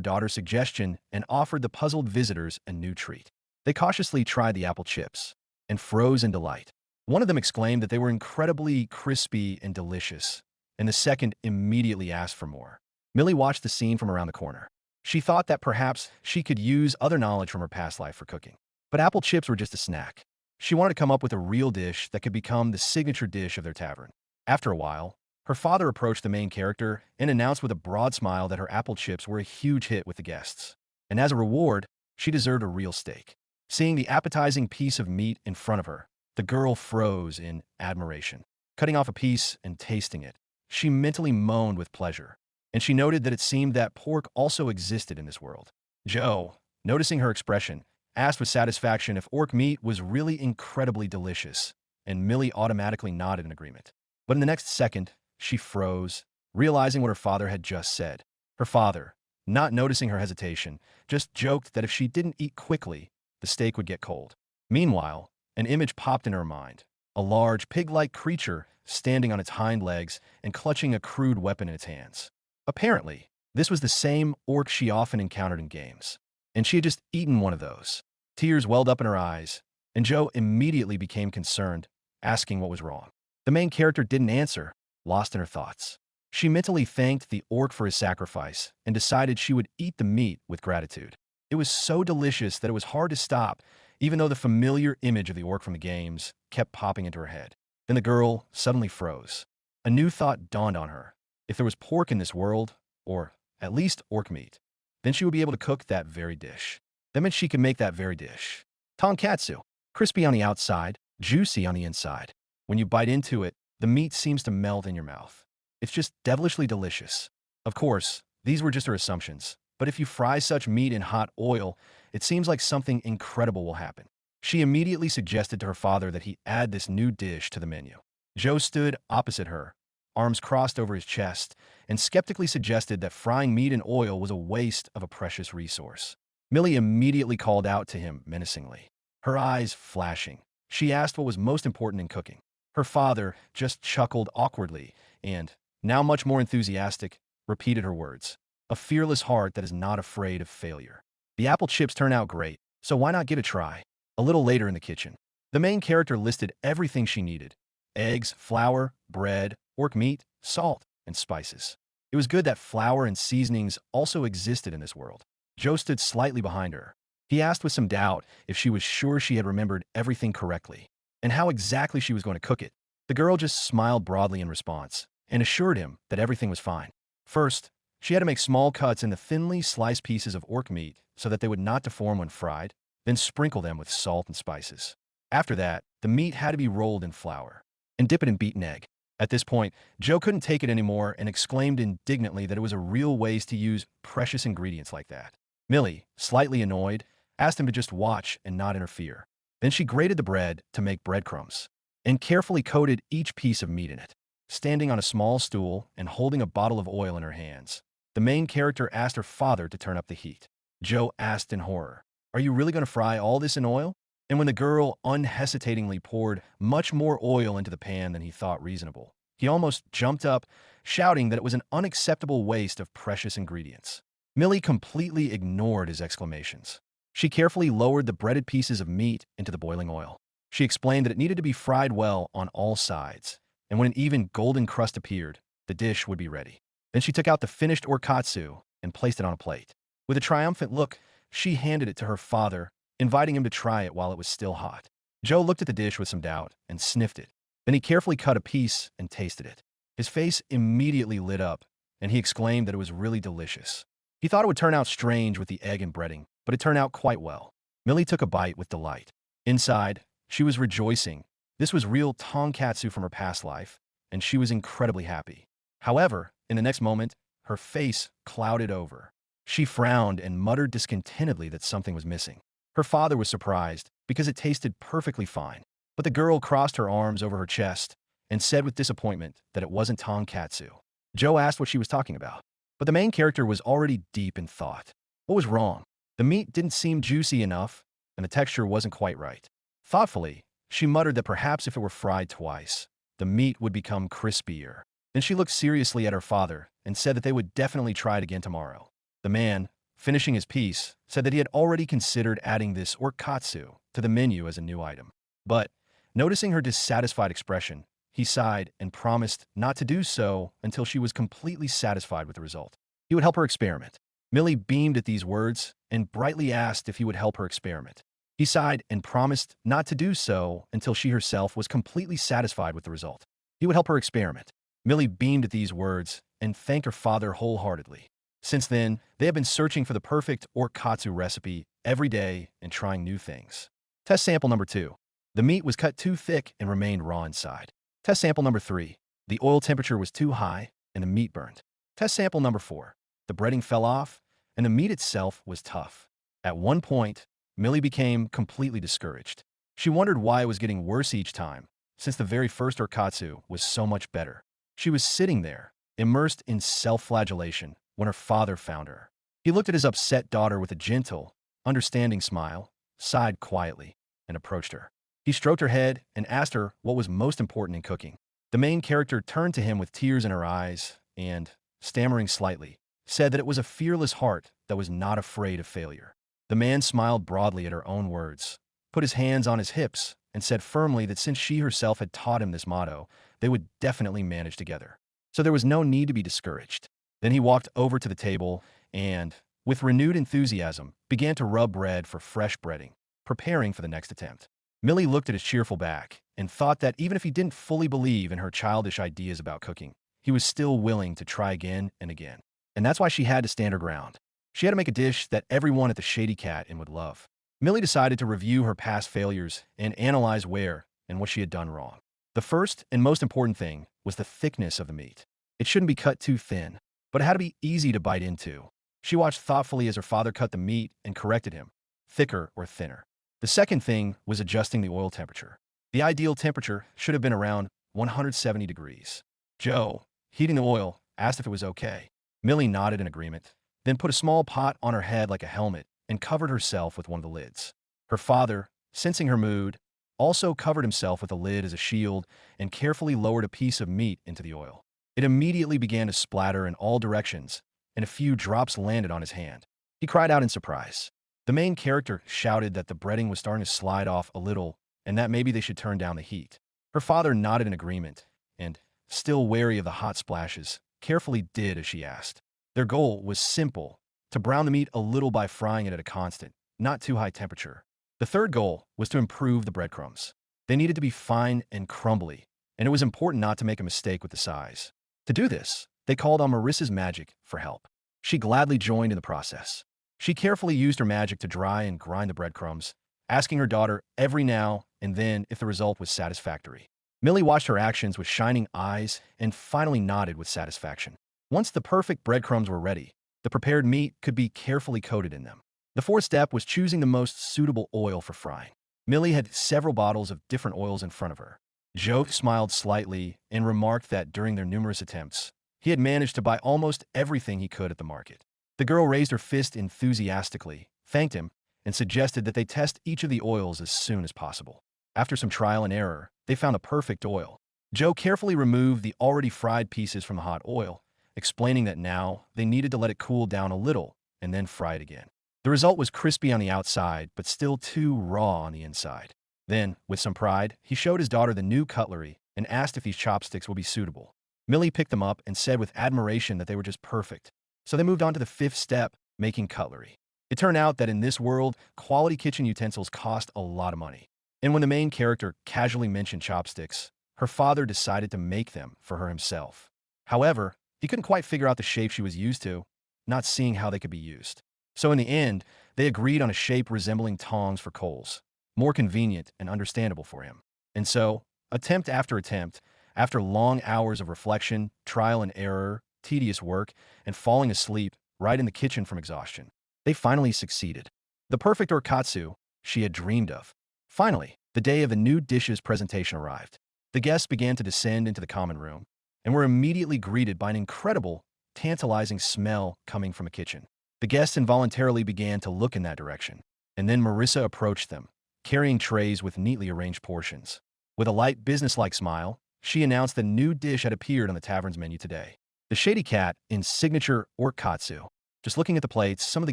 daughter's suggestion and offered the puzzled visitors a new treat. They cautiously tried the apple chips and froze in delight. One of them exclaimed that they were incredibly crispy and delicious, and the second immediately asked for more. Millie watched the scene from around the corner. She thought that perhaps she could use other knowledge from her past life for cooking. But apple chips were just a snack. She wanted to come up with a real dish that could become the signature dish of their tavern. After a while, her father approached the main character and announced with a broad smile that her apple chips were a huge hit with the guests. And as a reward, she deserved a real steak. Seeing the appetizing piece of meat in front of her, the girl froze in admiration. Cutting off a piece and tasting it, she mentally moaned with pleasure. And she noted that it seemed that pork also existed in this world. Joe, noticing her expression, asked with satisfaction if orc meat was really incredibly delicious, and Millie automatically nodded in agreement. But in the next second, she froze, realizing what her father had just said. Her father, not noticing her hesitation, just joked that if she didn't eat quickly, the steak would get cold. Meanwhile, an image popped in her mind. A large, pig-like creature standing on its hind legs and clutching a crude weapon in its hands. Apparently, this was the same orc she often encountered in games, and she had just eaten one of those. Tears welled up in her eyes, and Joe immediately became concerned, asking what was wrong. The main character didn't answer, lost in her thoughts. She mentally thanked the orc for his sacrifice and decided she would eat the meat with gratitude. It was so delicious that it was hard to stop, even though the familiar image of the orc from the games kept popping into her head. Then the girl suddenly froze. A new thought dawned on her. If there was pork in this world, or at least orc meat, then she would be able to cook that very dish. That meant she could make that very dish. Tonkatsu, crispy on the outside, juicy on the inside. When you bite into it, the meat seems to melt in your mouth. It's just devilishly delicious. Of course, these were just her assumptions, but if you fry such meat in hot oil, it seems like something incredible will happen. She immediately suggested to her father that he add this new dish to the menu. Joe stood opposite her, arms crossed over his chest, and skeptically suggested that frying meat in oil was a waste of a precious resource. Millie immediately called out to him menacingly, her eyes flashing. She asked what was most important in cooking. Her father just chuckled awkwardly and, now much more enthusiastic, repeated her words. A fearless heart that is not afraid of failure. The apple chips turn out great, so why not give it a try? A little later in the kitchen, the main character listed everything she needed: eggs, flour, bread, orc meat, salt, and spices. It was good that flour and seasonings also existed in this world. Joe stood slightly behind her. He asked with some doubt if she was sure she had remembered everything correctly, and how exactly she was going to cook it. The girl just smiled broadly in response, and assured him that everything was fine. First, she had to make small cuts in the thinly sliced pieces of orc meat so that they would not deform when fried, then sprinkle them with salt and spices. After that, the meat had to be rolled in flour and dip it in beaten egg. At this point, Joe couldn't take it anymore and exclaimed indignantly that it was a real waste to use precious ingredients like that. Millie, slightly annoyed, asked him to just watch and not interfere. Then she grated the bread to make breadcrumbs and carefully coated each piece of meat in it. Standing on a small stool and holding a bottle of oil in her hands, the main character asked her father to turn up the heat. Joe asked in horror, "Are you really going to fry all this in oil?" And when the girl unhesitatingly poured much more oil into the pan than he thought reasonable, he almost jumped up, shouting that it was an unacceptable waste of precious ingredients. Millie completely ignored his exclamations. She carefully lowered the breaded pieces of meat into the boiling oil. She explained that it needed to be fried well on all sides, and when an even golden crust appeared, the dish would be ready. Then she took out the finished orkatsu and placed it on a plate. With a triumphant look, she handed it to her father, inviting him to try it while it was still hot. Joe looked at the dish with some doubt and sniffed it. Then he carefully cut a piece and tasted it. His face immediately lit up, and he exclaimed that it was really delicious. He thought it would turn out strange with the egg and breading, but it turned out quite well. Millie took a bite with delight. Inside, she was rejoicing. This was real tonkatsu from her past life, and she was incredibly happy. However, in the next moment, her face clouded over. She frowned and muttered discontentedly that something was missing. Her father was surprised because it tasted perfectly fine, but the girl crossed her arms over her chest and said with disappointment that it wasn't tonkatsu. Joe asked what she was talking about, but the main character was already deep in thought. What was wrong? The meat didn't seem juicy enough, and the texture wasn't quite right. Thoughtfully, she muttered that perhaps if it were fried twice, the meat would become crispier. Then she looked seriously at her father and said that they would definitely try it again tomorrow. The man, finishing his piece, said that he had already considered adding this orkatsu to the menu as a new item. But, noticing her dissatisfied expression, he sighed and promised not to do so until she was completely satisfied with the result. He would help her experiment. Millie beamed at these words and brightly asked if he would help her experiment. He sighed and promised not to do so until she herself was completely satisfied with the result. He would help her experiment. Millie beamed at these words and thanked her father wholeheartedly. Since then, they have been searching for the perfect orkatsu recipe every day and trying new things. Test sample number 2. The meat was cut too thick and remained raw inside. Test sample number 3. The oil temperature was too high and the meat burned. Test sample number 4. The breading fell off and the meat itself was tough. At one point, Millie became completely discouraged. She wondered why it was getting worse each time, since the very first orkatsu was so much better. She was sitting there, immersed in self-flagellation, when her father found her. He looked at his upset daughter with a gentle, understanding smile, sighed quietly, and approached her. He stroked her head and asked her what was most important in cooking. The main character turned to him with tears in her eyes and, stammering slightly, said that it was a fearless heart that was not afraid of failure. The man smiled broadly at her own words, put his hands on his hips, and said firmly that since she herself had taught him this motto, they would definitely manage together. So there was no need to be discouraged. Then he walked over to the table and, with renewed enthusiasm, began to rub bread for fresh breading, preparing for the next attempt. Millie looked at his cheerful back and thought that even if he didn't fully believe in her childish ideas about cooking, he was still willing to try again and again. And that's why she had to stand her ground. She had to make a dish that everyone at the Shady Cat Inn would love. Millie decided to review her past failures and analyze where and what she had done wrong. The first and most important thing was the thickness of the meat. It shouldn't be cut too thin, but it had to be easy to bite into. She watched thoughtfully as her father cut the meat and corrected him, thicker or thinner. The second thing was adjusting the oil temperature. The ideal temperature should have been around 170 degrees. Joe, heating the oil, asked if it was okay. Millie nodded in agreement, then put a small pot on her head like a helmet and covered herself with one of the lids. Her father, sensing her mood, also covered himself with a lid as a shield and carefully lowered a piece of meat into the oil. It immediately began to splatter in all directions, and a few drops landed on his hand. He cried out in surprise. The main character shouted that the breading was starting to slide off a little and that maybe they should turn down the heat. Her father nodded in agreement and, still wary of the hot splashes, carefully did as she asked. Their goal was simple, to brown the meat a little by frying it at a constant, not too high temperature. The third goal was to improve the breadcrumbs. They needed to be fine and crumbly, and it was important not to make a mistake with the size. To do this, they called on Marissa's magic for help. She gladly joined in the process. She carefully used her magic to dry and grind the breadcrumbs, asking her daughter every now and then if the result was satisfactory. Millie watched her actions with shining eyes and finally nodded with satisfaction. Once the perfect breadcrumbs were ready, the prepared meat could be carefully coated in them. The fourth step was choosing the most suitable oil for frying. Millie had several bottles of different oils in front of her. Joe smiled slightly and remarked that during their numerous attempts, he had managed to buy almost everything he could at the market. The girl raised her fist enthusiastically, thanked him, and suggested that they test each of the oils as soon as possible. After some trial and error, they found a perfect oil. Joe carefully removed the already fried pieces from the hot oil, explaining that now they needed to let it cool down a little and then fry it again. The result was crispy on the outside, but still too raw on the inside. Then, with some pride, he showed his daughter the new cutlery and asked if these chopsticks would be suitable. Millie picked them up and said with admiration that they were just perfect. So they moved on to the fifth step, making cutlery. It turned out that in this world, quality kitchen utensils cost a lot of money. And when the main character casually mentioned chopsticks, her father decided to make them for her himself. However, he couldn't quite figure out the shape she was used to, not seeing how they could be used. So in the end, they agreed on a shape resembling tongs for coals, more convenient and understandable for him. And so, attempt, after long hours of reflection, trial and error, tedious work, and falling asleep right in the kitchen from exhaustion, they finally succeeded. The perfect orkatsu she had dreamed of. Finally, the day of the new dish's presentation arrived. The guests began to descend into the common room and were immediately greeted by an incredible, tantalizing smell coming from a kitchen. The guests involuntarily began to look in that direction, and then Marissa approached them, carrying trays with neatly arranged portions. With a light, businesslike smile, she announced the new dish had appeared on the tavern's menu today. The Shady Cat in signature orkatsu. Just looking at the plates, some of the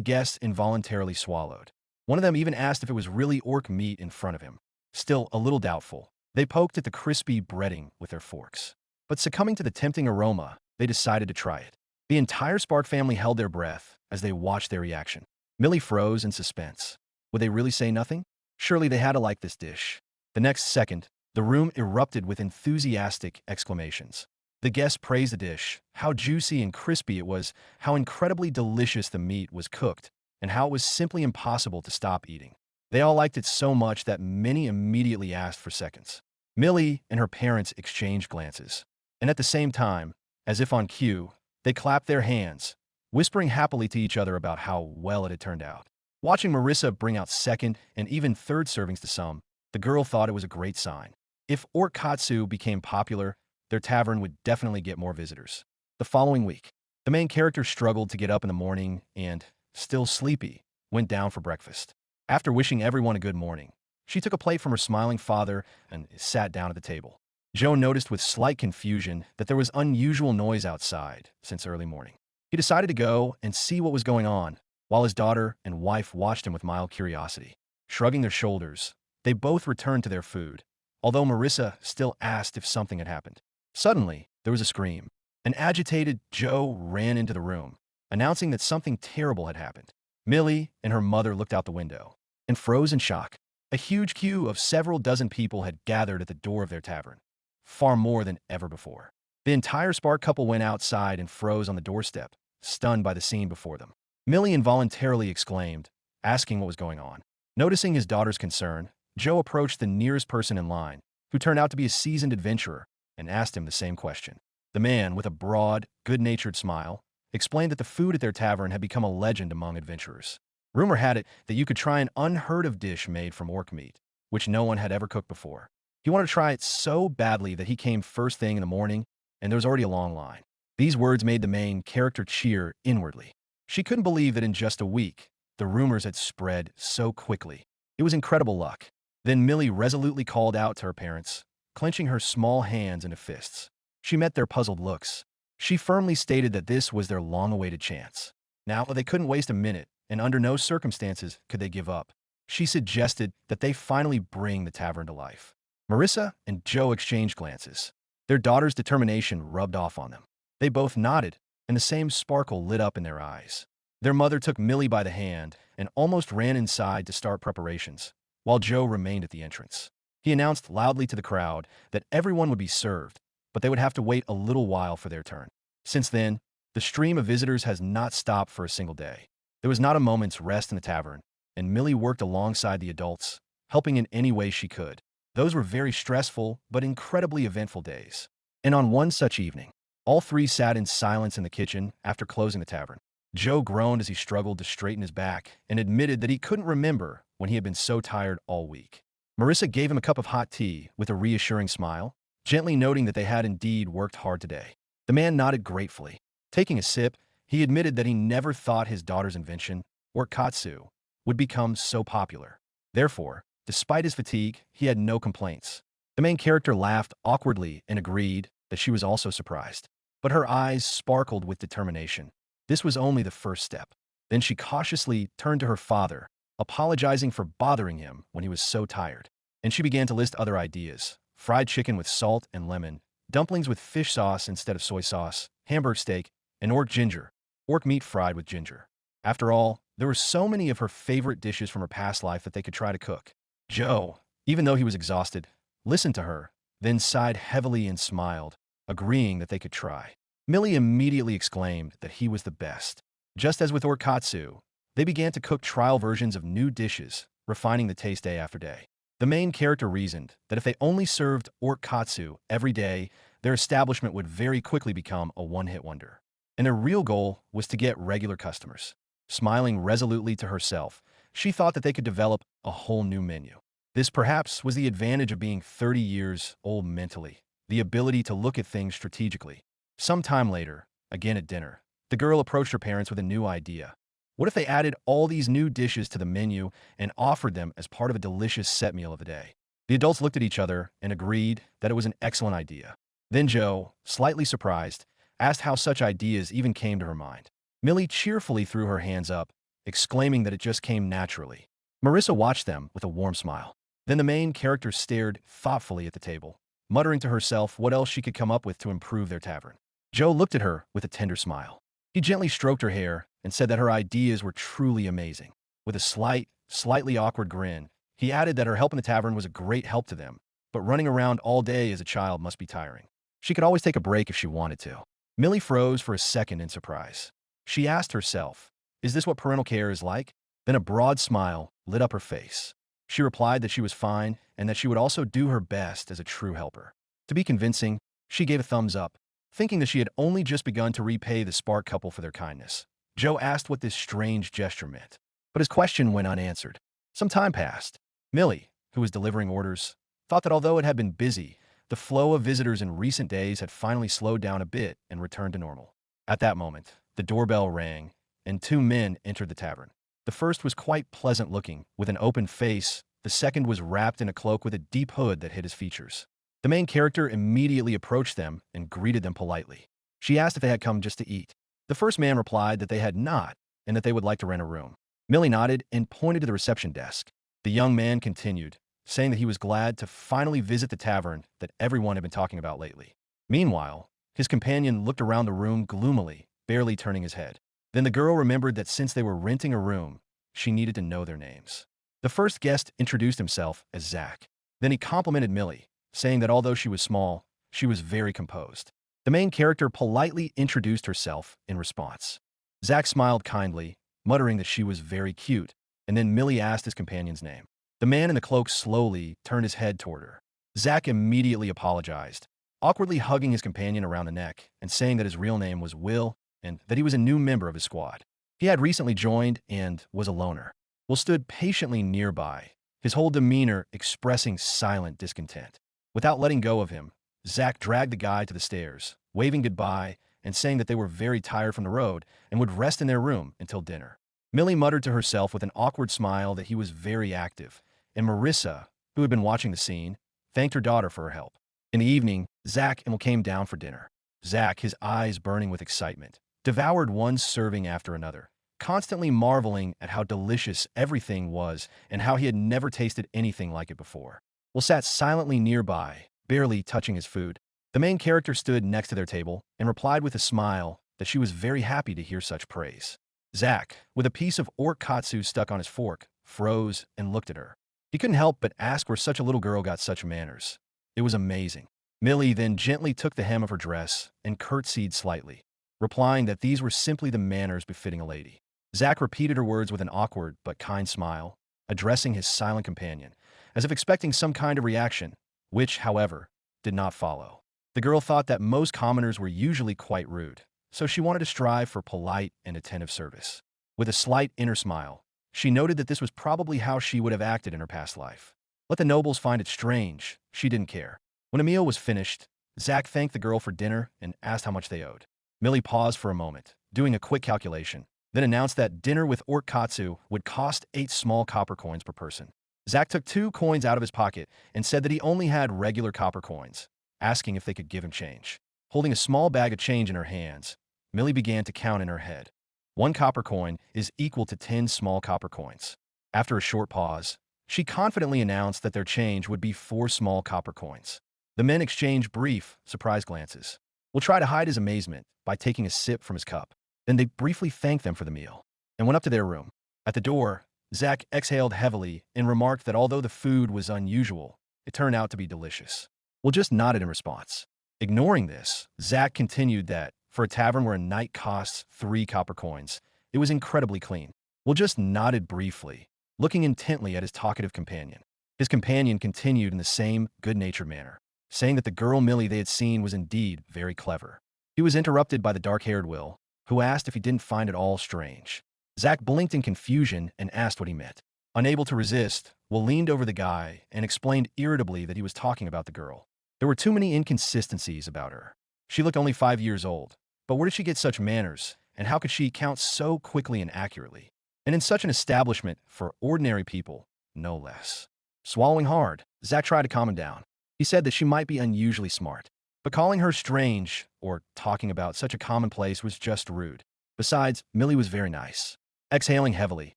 guests involuntarily swallowed. One of them even asked if it was really orc meat in front of him. Still a little doubtful, they poked at the crispy breading with their forks. But succumbing to the tempting aroma, they decided to try it. The entire Spark family held their breath as they watched their reaction. Millie froze in suspense. Would they really say nothing? Surely they had to like this dish. The next second, the room erupted with enthusiastic exclamations. The guests praised the dish, how juicy and crispy it was, how incredibly delicious the meat was cooked, and how it was simply impossible to stop eating. They all liked it so much that many immediately asked for seconds. Millie and her parents exchanged glances, and at the same time, as if on cue, they clapped their hands, whispering happily to each other about how well it had turned out. Watching Marissa bring out second and even third servings to some, the girl thought it was a great sign. If Orkatsu became popular, their tavern would definitely get more visitors. The following week, the main character struggled to get up in the morning and, still sleepy, went down for breakfast. After wishing everyone a good morning, she took a plate from her smiling father and sat down at the table. Joe noticed with slight confusion that there was unusual noise outside since early morning. He decided to go and see what was going on, while his daughter and wife watched him with mild curiosity. Shrugging their shoulders, they both returned to their food, although Marissa still asked if something had happened. Suddenly, there was a scream. An agitated Joe ran into the room, announcing that something terrible had happened. Millie and her mother looked out the window and froze in shock. A huge queue of several dozen people had gathered at the door of their tavern, far more than ever before. The entire Spark couple went outside and froze on the doorstep, stunned by the scene before them. Millie involuntarily exclaimed, asking what was going on. Noticing his daughter's concern, Joe approached the nearest person in line, who turned out to be a seasoned adventurer, and asked him the same question. The man, with a broad, good-natured smile, explained that the food at their tavern had become a legend among adventurers. Rumor had it that you could try an unheard-of dish made from orc meat, which no one had ever cooked before. He wanted to try it so badly that he came first thing in the morning, and there was already a long line. These words made the main character cheer inwardly. She couldn't believe that in just a week, the rumors had spread so quickly. It was incredible luck. Then Millie resolutely called out to her parents, clenching her small hands into fists. She met their puzzled looks. She firmly stated that this was their long-awaited chance. Now, they couldn't waste a minute, and under no circumstances could they give up. She suggested that they finally bring the tavern to life. Marissa and Joe exchanged glances. Their daughter's determination rubbed off on them. They both nodded, and the same sparkle lit up in their eyes. Their mother took Millie by the hand and almost ran inside to start preparations, while Joe remained at the entrance. He announced loudly to the crowd that everyone would be served, but they would have to wait a little while for their turn. Since then, the stream of visitors has not stopped for a single day. There was not a moment's rest in the tavern, and Millie worked alongside the adults, helping in any way she could. Those were very stressful but incredibly eventful days. And on one such evening, all three sat in silence in the kitchen after closing the tavern. Joe groaned as he struggled to straighten his back and admitted that he couldn't remember when he had been so tired all week. Marissa gave him a cup of hot tea with a reassuring smile, gently noting that they had indeed worked hard today. The man nodded gratefully. Taking a sip, he admitted that he never thought his daughter's invention, Orkatsu, would become so popular. Therefore, despite his fatigue, he had no complaints. The main character laughed awkwardly and agreed that she was also surprised. But her eyes sparkled with determination. This was only the first step. Then she cautiously turned to her father, apologizing for bothering him when he was so tired. And she began to list other ideas: fried chicken with salt and lemon, dumplings with fish sauce instead of soy sauce, hamburg steak, and orc ginger, orc meat fried with ginger. After all, there were so many of her favorite dishes from her past life that they could try to cook. Joe, even though he was exhausted, listened to her, then sighed heavily and smiled, agreeing that they could try. Millie immediately exclaimed that he was the best. Just as with Orkatsu, they began to cook trial versions of new dishes, refining the taste day after day. The main character reasoned that if they only served Orkatsu every day, their establishment would very quickly become a one-hit wonder. And their real goal was to get regular customers. Smiling resolutely to herself, she thought that they could develop a whole new menu. This perhaps was the advantage of being 30 years old mentally, the ability to look at things strategically. Some time later, again at dinner, the girl approached her parents with a new idea. What if they added all these new dishes to the menu and offered them as part of a delicious set meal of the day? The adults looked at each other and agreed that it was an excellent idea. Then Joe, slightly surprised, asked how such ideas even came to her mind. Millie cheerfully threw her hands up, exclaiming that it just came naturally. Marissa watched them with a warm smile. Then the main character stared thoughtfully at the table, muttering to herself what else she could come up with to improve their tavern. Joe looked at her with a tender smile. He gently stroked her hair, and said that her ideas were truly amazing. With a slightly awkward grin, he added that her help in the tavern was a great help to them, but running around all day as a child must be tiring. She could always take a break if she wanted to. Millie froze for a second in surprise. She asked herself, is this what parental care is like? Then a broad smile lit up her face. She replied that she was fine and that she would also do her best as a true helper. To be convincing, she gave a thumbs up, thinking that she had only just begun to repay the Spark couple for their kindness. Joe asked what this strange gesture meant, but his question went unanswered. Some time passed. Millie, who was delivering orders, thought that although it had been busy, the flow of visitors in recent days had finally slowed down a bit and returned to normal. At that moment, the doorbell rang, and two men entered the tavern. The first was quite pleasant-looking, with an open face. The second was wrapped in a cloak with a deep hood that hid his features. The main character immediately approached them and greeted them politely. She asked if they had come just to eat. The first man replied that they had not, and that they would like to rent a room. Millie nodded and pointed to the reception desk. The young man continued, saying that he was glad to finally visit the tavern that everyone had been talking about lately. Meanwhile, his companion looked around the room gloomily, barely turning his head. Then the girl remembered that since they were renting a room, she needed to know their names. The first guest introduced himself as Zach. Then he complimented Millie, saying that although she was small, she was very composed. The main character politely introduced herself in response. Zach smiled kindly, muttering that she was very cute, and then Millie asked his companion's name. The man in the cloak slowly turned his head toward her. Zach immediately apologized, awkwardly hugging his companion around the neck and saying that his real name was Will and that he was a new member of his squad. He had recently joined and was a loner. Will stood patiently nearby, his whole demeanor expressing silent discontent. Without letting go of him, Zach dragged the guy to the stairs, waving goodbye and saying that they were very tired from the road and would rest in their room until dinner. Millie muttered to herself with an awkward smile that he was very active, and Marissa, who had been watching the scene, thanked her daughter for her help. In the evening, Zach and Will came down for dinner. Zach, his eyes burning with excitement, devoured one serving after another, constantly marveling at how delicious everything was and how he had never tasted anything like it before. Will sat silently nearby, barely touching his food. The main character stood next to their table and replied with a smile that she was very happy to hear such praise. Zach, with a piece of orc katsu stuck on his fork, froze and looked at her. He couldn't help but ask where such a little girl got such manners. It was amazing. Millie then gently took the hem of her dress and curtsied slightly, replying that these were simply the manners befitting a lady. Zach repeated her words with an awkward but kind smile, addressing his silent companion, as if expecting some kind of reaction, which, however, did not follow. The girl thought that most commoners were usually quite rude, so she wanted to strive for polite and attentive service. With a slight inner smile, she noted that this was probably how she would have acted in her past life. Let the nobles find it strange, she didn't care. When a meal was finished, Zach thanked the girl for dinner and asked how much they owed. Millie paused for a moment, doing a quick calculation, then announced that dinner with orc katsu would cost 8 small copper coins per person. Zach took 2 coins out of his pocket and said that he only had regular copper coins, asking if they could give him change. Holding a small bag of change in her hands, Millie began to count in her head. 1 copper coin is equal to 10 small copper coins. After a short pause, she confidently announced that their change would be 4 small copper coins. The men exchanged brief, surprised glances. Will tried to hide his amazement by taking a sip from his cup. Then they briefly thanked them for the meal and went up to their room. At the door, Zach exhaled heavily and remarked that although the food was unusual, it turned out to be delicious. Will just nodded in response. Ignoring this, Zach continued that, for a tavern where a night costs 3 copper coins, it was incredibly clean. Will just nodded briefly, looking intently at his talkative companion. His companion continued in the same good-natured manner, saying that the girl Millie they had seen was indeed very clever. He was interrupted by the dark-haired Will, who asked if he didn't find it all strange. Zach blinked in confusion and asked what he meant. Unable to resist, Will leaned over the guy and explained irritably that he was talking about the girl. There were too many inconsistencies about her. She looked only 5 years old, but where did she get such manners, and how could she count so quickly and accurately? And in such an establishment for ordinary people, no less. Swallowing hard, Zach tried to calm him down. He said that she might be unusually smart, but calling her strange or talking about such a commonplace was just rude. Besides, Millie was very nice. Exhaling heavily,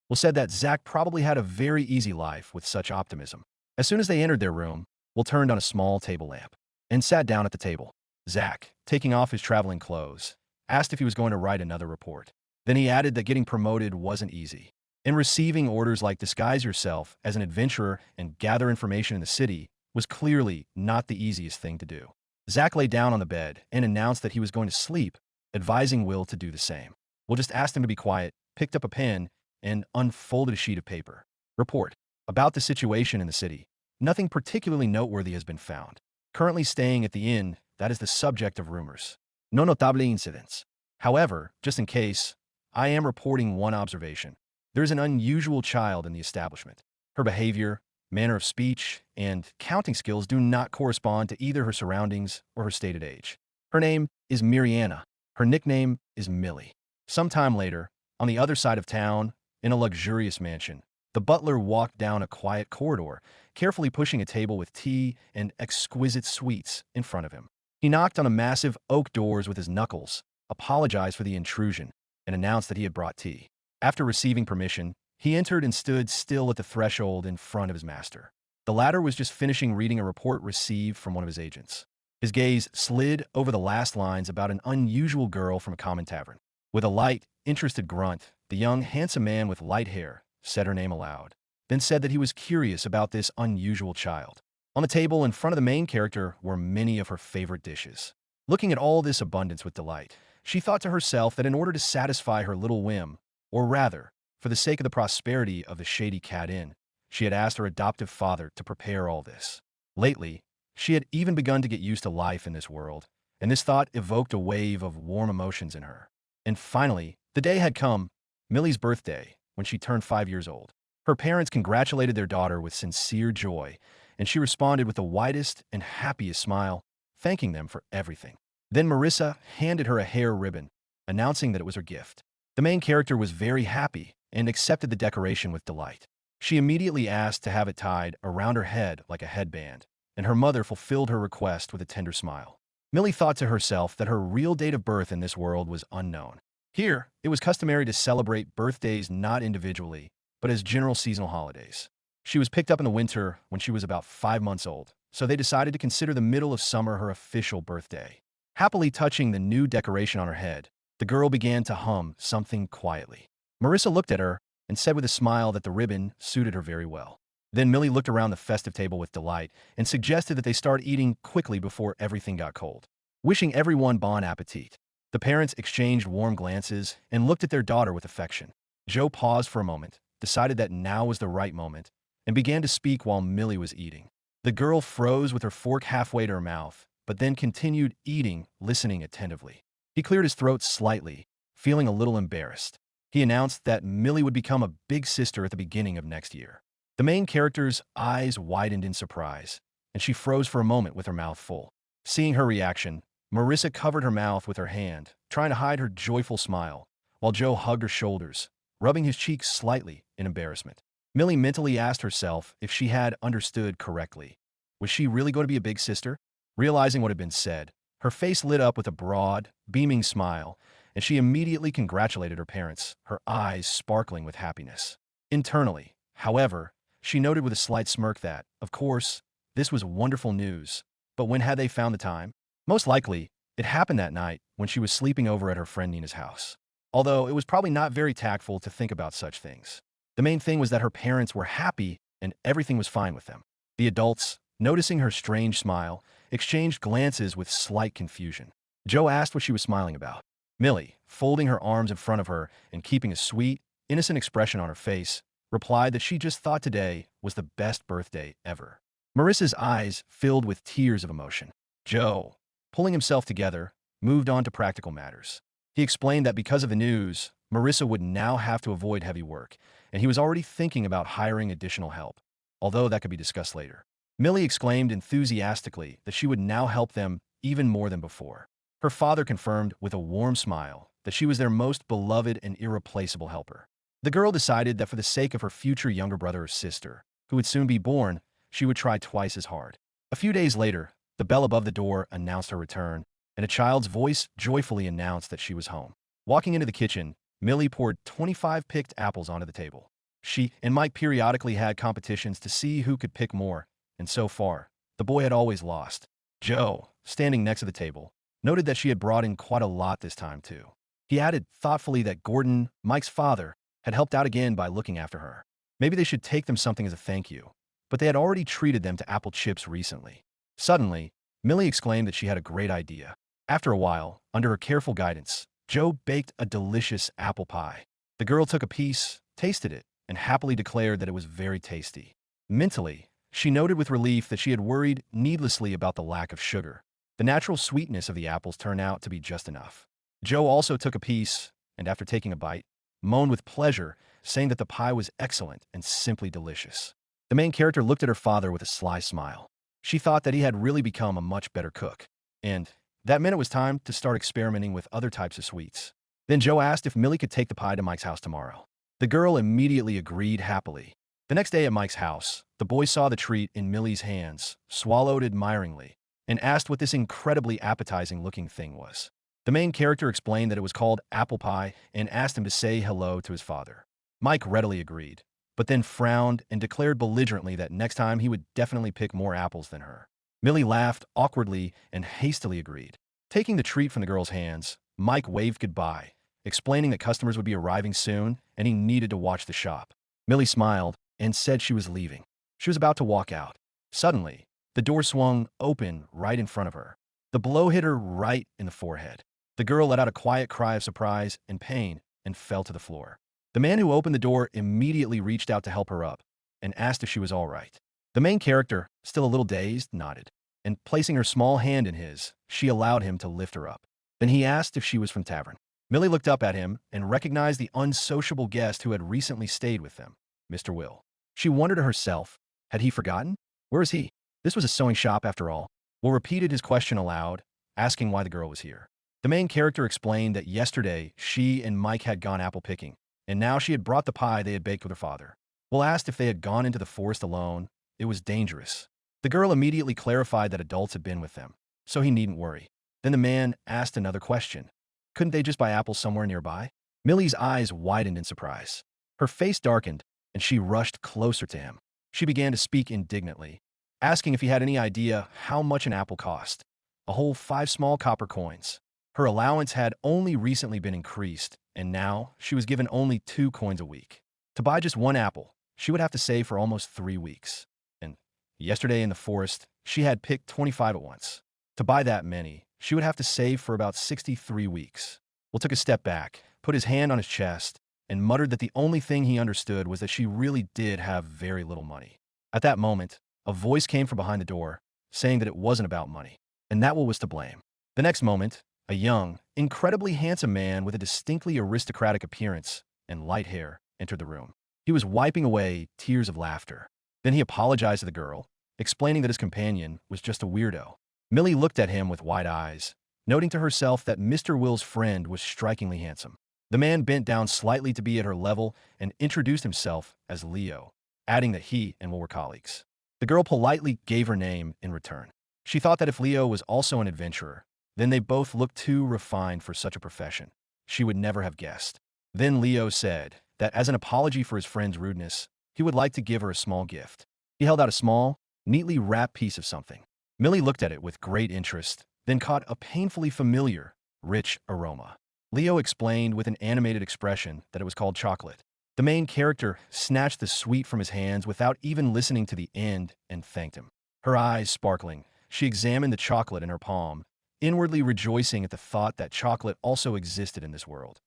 Will said that Zach probably had a very easy life with such optimism. As soon as they entered their room, Will turned on a small table lamp and sat down at the table. Zach, taking off his traveling clothes, asked if he was going to write another report. Then he added that getting promoted wasn't easy. And receiving orders like disguise yourself as an adventurer and gather information in the city was clearly not the easiest thing to do. Zack lay down on the bed and announced that he was going to sleep, advising Will to do the same. Will just asked him to be quiet, picked up a pen, and unfolded a sheet of paper. Report. About the situation in the city. Nothing particularly noteworthy has been found. Currently staying at the inn that is the subject of rumors. No notable incidents. However, just in case, I am reporting one observation. There is an unusual child in the establishment. Her behavior, manner of speech, and counting skills do not correspond to either her surroundings or her stated age. Her name is Miriana. Her nickname is Millie. Sometime later, on the other side of town, in a luxurious mansion, the butler walked down a quiet corridor, carefully pushing a table with tea and exquisite sweets in front of him. He knocked on the massive oak doors with his knuckles, apologized for the intrusion, and announced that he had brought tea. After receiving permission, he entered and stood still at the threshold in front of his master. The latter was just finishing reading a report received from one of his agents. His gaze slid over the last lines about an unusual girl from a common tavern. With a light, interested grunt, the young, handsome man with light hair said her name aloud, then said that he was curious about this unusual child. On the table in front of the main character were many of her favorite dishes. Looking at all this abundance with delight, she thought to herself that in order to satisfy her little whim, or rather, for the sake of the prosperity of the Shady Cat Inn, she had asked her adoptive father to prepare all this. Lately, she had even begun to get used to life in this world, and this thought evoked a wave of warm emotions in her. And finally, the day had come, Millie's birthday, when she turned 5 years old. Her parents congratulated their daughter with sincere joy, and she responded with the widest and happiest smile, thanking them for everything. Then Marissa handed her a hair ribbon, announcing that it was her gift. The main character was very happy and accepted the decoration with delight. She immediately asked to have it tied around her head like a headband, and her mother fulfilled her request with a tender smile. Millie thought to herself that her real date of birth in this world was unknown. Here, it was customary to celebrate birthdays not individually, but as general seasonal holidays. She was picked up in the winter when she was about 5 months old, so they decided to consider the middle of summer her official birthday. Happily touching the new decoration on her head, the girl began to hum something quietly. Marissa looked at her and said with a smile that the ribbon suited her very well. Then Millie looked around the festive table with delight and suggested that they start eating quickly before everything got cold. Wishing everyone bon appetit, the parents exchanged warm glances and looked at their daughter with affection. Joe paused for a moment, decided that now was the right moment, and began to speak while Millie was eating. The girl froze with her fork halfway to her mouth, but then continued eating, listening attentively. He cleared his throat slightly, feeling a little embarrassed. He announced that Millie would become a big sister at the beginning of next year. The main character's eyes widened in surprise, and she froze for a moment with her mouth full. Seeing her reaction, Marissa covered her mouth with her hand, trying to hide her joyful smile, while Joe hugged her shoulders, rubbing his cheeks slightly in embarrassment. Millie mentally asked herself if she had understood correctly. Was she really going to be a big sister? Realizing what had been said, her face lit up with a broad, beaming smile, and she immediately congratulated her parents, her eyes sparkling with happiness. Internally, however, she noted with a slight smirk that, of course, this was wonderful news, but when had they found the time? Most likely, it happened that night when she was sleeping over at her friend Nina's house. Although it was probably not very tactful to think about such things. The main thing was that her parents were happy and everything was fine with them. The adults, noticing her strange smile, exchanged glances with slight confusion. Joe asked what she was smiling about. Millie, folding her arms in front of her and keeping a sweet, innocent expression on her face, replied that she just thought today was the best birthday ever. Marissa's eyes filled with tears of emotion. Joe, pulling himself together, moved on to practical matters. He explained that because of the news, Marissa would now have to avoid heavy work, and he was already thinking about hiring additional help, although that could be discussed later. Millie exclaimed enthusiastically that she would now help them even more than before. Her father confirmed with a warm smile that she was their most beloved and irreplaceable helper. The girl decided that for the sake of her future younger brother or sister, who would soon be born, she would try twice as hard. A few days later, the bell above the door announced her return, and a child's voice joyfully announced that she was home. Walking into the kitchen, Millie poured 25 picked apples onto the table. She and Mike periodically had competitions to see who could pick more, and so far, the boy had always lost. Joe, standing next to the table, noted that she had brought in quite a lot this time too. He added thoughtfully that Gordon, Mike's father, had helped out again by looking after her. Maybe they should take them something as a thank you, but they had already treated them to apple chips recently. Suddenly, Millie exclaimed that she had a great idea. After a while, under her careful guidance, Joe baked a delicious apple pie. The girl took a piece, tasted it, and happily declared that it was very tasty. Mentally, she noted with relief that she had worried needlessly about the lack of sugar. The natural sweetness of the apples turned out to be just enough. Joe also took a piece, and after taking a bite, moaned with pleasure, saying that the pie was excellent and simply delicious. The main character looked at her father with a sly smile. She thought that he had really become a much better cook, and that meant it was time to start experimenting with other types of sweets. Then Joe asked if Millie could take the pie to Mike's house tomorrow. The girl immediately agreed happily. The next day at Mike's house, the boy saw the treat in Millie's hands, swallowed admiringly, and asked what this incredibly appetizing-looking thing was. The main character explained that it was called apple pie and asked him to say hello to his father. Mike readily agreed, but then frowned and declared belligerently that next time he would definitely pick more apples than her. Millie laughed awkwardly and hastily agreed. Taking the treat from the girl's hands, Mike waved goodbye, explaining that customers would be arriving soon and he needed to watch the shop. Millie smiled and said she was leaving. She was about to walk out. Suddenly, the door swung open right in front of her. The blow hit her right in the forehead. The girl let out a quiet cry of surprise and pain and fell to the floor. The man who opened the door immediately reached out to help her up and asked if she was all right. The main character, still a little dazed, nodded, and placing her small hand in his, she allowed him to lift her up. Then he asked if she was from tavern. Millie looked up at him and recognized the unsociable guest who had recently stayed with them, Mr. Will. She wondered to herself, had he forgotten? Where is he? This was a sewing shop after all. Will repeated his question aloud, asking why the girl was here. The main character explained that yesterday she and Mike had gone apple picking, and now she had brought the pie they had baked with her father. Will asked if they had gone into the forest alone. It was dangerous. The girl immediately clarified that adults had been with them, so he needn't worry. Then the man asked another question. Couldn't they just buy apples somewhere nearby? Millie's eyes widened in surprise. Her face darkened, and she rushed closer to him. She began to speak indignantly, asking if he had any idea how much an apple cost. A whole 5 small copper coins. Her allowance had only recently been increased, and now she was given only 2 coins a week. To buy just 1 apple, she would have to save for almost 3 weeks. And yesterday in the forest, she had picked 25 at once. To buy that many, she would have to save for about 63 weeks. Will took a step back, put his hand on his chest, and muttered that the only thing he understood was that she really did have very little money. At that moment, a voice came from behind the door, saying that it wasn't about money, and that Will was to blame. The next moment, a young, incredibly handsome man with a distinctly aristocratic appearance and light hair entered the room. He was wiping away tears of laughter. Then he apologized to the girl, explaining that his companion was just a weirdo. Millie looked at him with wide eyes, noting to herself that Mr. Will's friend was strikingly handsome. The man bent down slightly to be at her level and introduced himself as Leo, adding that he and Will were colleagues. The girl politely gave her name in return. She thought that if Leo was also an adventurer, then they both looked too refined for such a profession. She would never have guessed. Then Leo said that as an apology for his friend's rudeness, he would like to give her a small gift. He held out a small, neatly wrapped piece of something. Millie looked at it with great interest, then caught a painfully familiar, rich aroma. Leo explained with an animated expression that it was called chocolate. The main character snatched the sweet from his hands without even listening to the end and thanked him. Her eyes sparkling, she examined the chocolate in her palm, inwardly rejoicing at the thought that chocolate also existed in this world.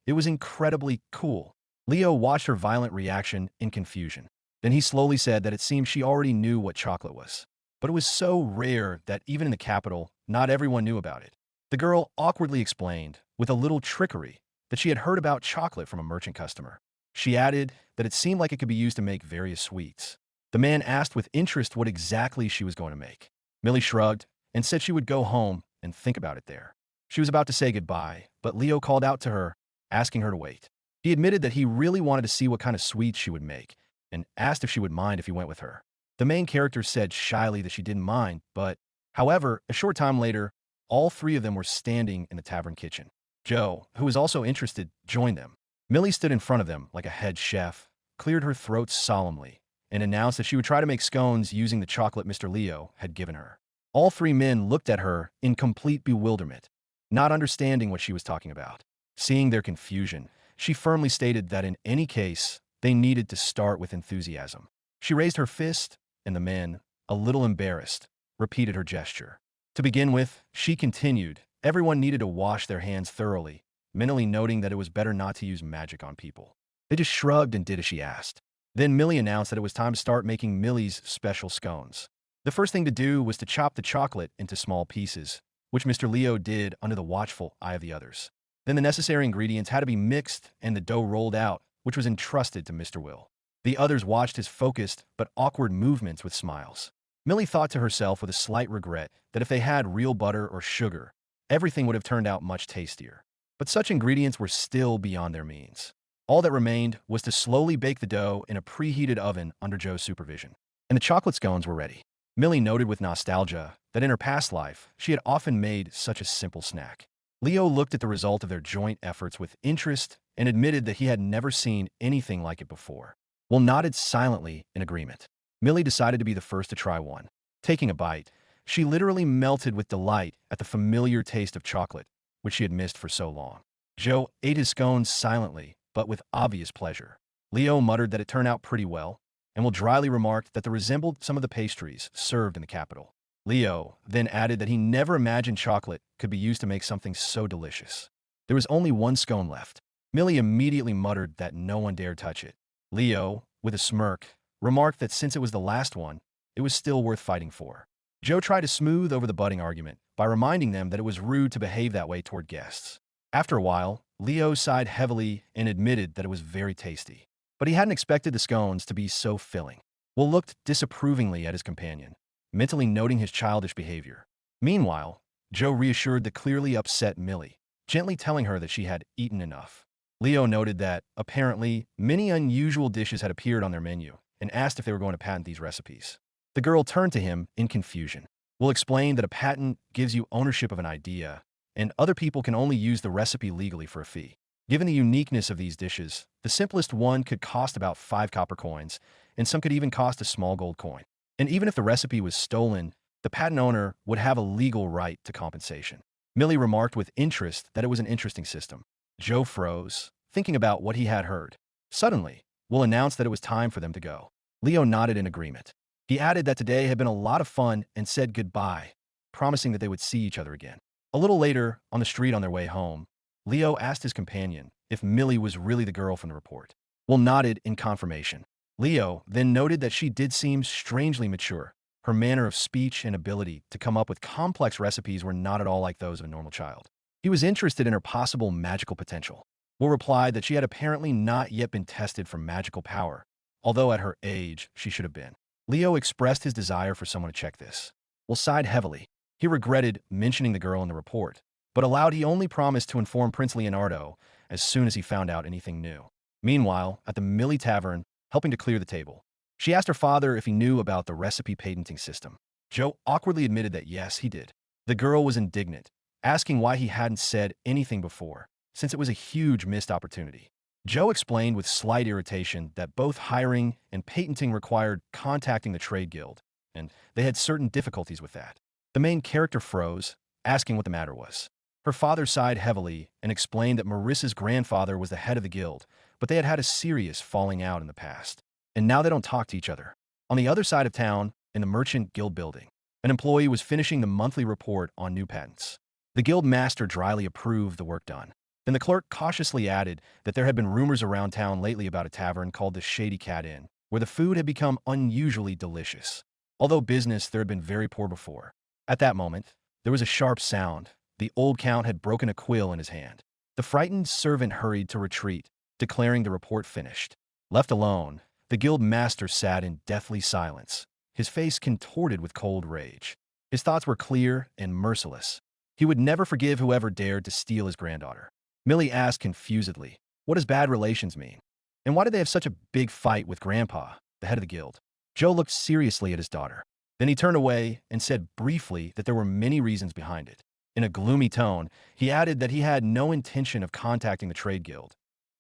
It was incredibly cool. Leo watched her violent reaction in confusion. Then he slowly said that it seemed she already knew what chocolate was. But it was so rare that even in the capital, not everyone knew about it. The girl awkwardly explained, with a little trickery, that she had heard about chocolate from a merchant customer. She added that it seemed like it could be used to make various sweets. The man asked with interest what exactly she was going to make. Millie shrugged and said she would go home and think about it there. She was about to say goodbye, but Leo called out to her, asking her to wait. He admitted that he really wanted to see what kind of sweets she would make, and asked if she would mind if he went with her. The main character said shyly that she didn't mind, but, however, a short time later, all 3 of them were standing in the tavern kitchen. Joe, who was also interested, joined them. Millie stood in front of them like a head chef, cleared her throat solemnly, and announced that she would try to make scones using the chocolate Mr. Leo had given her. All 3 men looked at her in complete bewilderment, not understanding what she was talking about. Seeing their confusion, she firmly stated that in any case, they needed to start with enthusiasm. She raised her fist, and the men, a little embarrassed, repeated her gesture. To begin with, she continued, everyone needed to wash their hands thoroughly, mentally noting that it was better not to use magic on people. They just shrugged and did as she asked. Then Millie announced that it was time to start making Millie's special scones. The first thing to do was to chop the chocolate into small pieces, which Mr. Leo did under the watchful eye of the others. Then the necessary ingredients had to be mixed and the dough rolled out, which was entrusted to Mr. Will. The others watched his focused but awkward movements with smiles. Millie thought to herself with a slight regret that if they had real butter or sugar, everything would have turned out much tastier. But such ingredients were still beyond their means. All that remained was to slowly bake the dough in a preheated oven under Joe's supervision. And the chocolate scones were ready. Millie noted with nostalgia that in her past life, she had often made such a simple snack. Leo looked at the result of their joint efforts with interest and admitted that he had never seen anything like it before. Will nodded silently in agreement. Millie decided to be the first to try one. Taking a bite, she literally melted with delight at the familiar taste of chocolate, which she had missed for so long. Joe ate his scones silently, but with obvious pleasure. Leo muttered that it turned out pretty well, and Will dryly remarked that they resembled some of the pastries served in the capital. Leo then added that he never imagined chocolate could be used to make something so delicious. There was only one scone left. Millie immediately muttered that no one dared touch it. Leo, with a smirk, remarked that since it was the last one, it was still worth fighting for. Joe tried to smooth over the budding argument by reminding them that it was rude to behave that way toward guests. After a while, Leo sighed heavily and admitted that it was very tasty. But he hadn't expected the scones to be so filling. Will looked disapprovingly at his companion, mentally noting his childish behavior. Meanwhile, Joe reassured the clearly upset Millie, gently telling her that she had eaten enough. Leo noted that, apparently, many unusual dishes had appeared on their menu and asked if they were going to patent these recipes. The girl turned to him in confusion. Will explained that a patent gives you ownership of an idea, and other people can only use the recipe legally for a fee. Given the uniqueness of these dishes, the simplest one could cost about 5 copper coins, and some could even cost a small gold coin. And even if the recipe was stolen, the patent owner would have a legal right to compensation. Millie remarked with interest that it was an interesting system. Joe froze, thinking about what he had heard. Suddenly, Will announced that it was time for them to go. Leo nodded in agreement. He added that today had been a lot of fun and said goodbye, promising that they would see each other again. A little later, on the street on their way home, Leo asked his companion if Millie was really the girl from the report. Will nodded in confirmation. Leo then noted that she did seem strangely mature. Her manner of speech and ability to come up with complex recipes were not at all like those of a normal child. He was interested in her possible magical potential. Will replied that she had apparently not yet been tested for magical power, although at her age she should have been. Leo expressed his desire for someone to check this. Will sighed heavily. He regretted mentioning the girl in the report, but allowed he only promised to inform Prince Leonardo as soon as he found out anything new. Meanwhile, at the Millie Tavern, helping to clear the table, she asked her father if he knew about the recipe patenting system. Joe awkwardly admitted that yes, he did. The girl was indignant, asking why he hadn't said anything before, since it was a huge missed opportunity. Joe explained with slight irritation that both hiring and patenting required contacting the trade guild, and they had certain difficulties with that. The main character froze, asking what the matter was. Her father sighed heavily and explained that Marissa's grandfather was the head of the guild, but they had had a serious falling out in the past, and now they don't talk to each other. On the other side of town, in the merchant guild building, an employee was finishing the monthly report on new patents. The guild master dryly approved the work done. Then the clerk cautiously added that there had been rumors around town lately about a tavern called the Shady Cat Inn, where the food had become unusually delicious. Although business there had been very poor before. At that moment, there was a sharp sound. The old count had broken a quill in his hand. The frightened servant hurried to retreat, declaring the report finished. Left alone, the guild master sat in deathly silence, his face contorted with cold rage. His thoughts were clear and merciless. He would never forgive whoever dared to steal his granddaughter. Millie asked confusedly, what does bad relations mean? And why did they have such a big fight with Grandpa, the head of the guild? Joe looked seriously at his daughter. Then he turned away and said briefly that there were many reasons behind it. In a gloomy tone, he added that he had no intention of contacting the trade guild,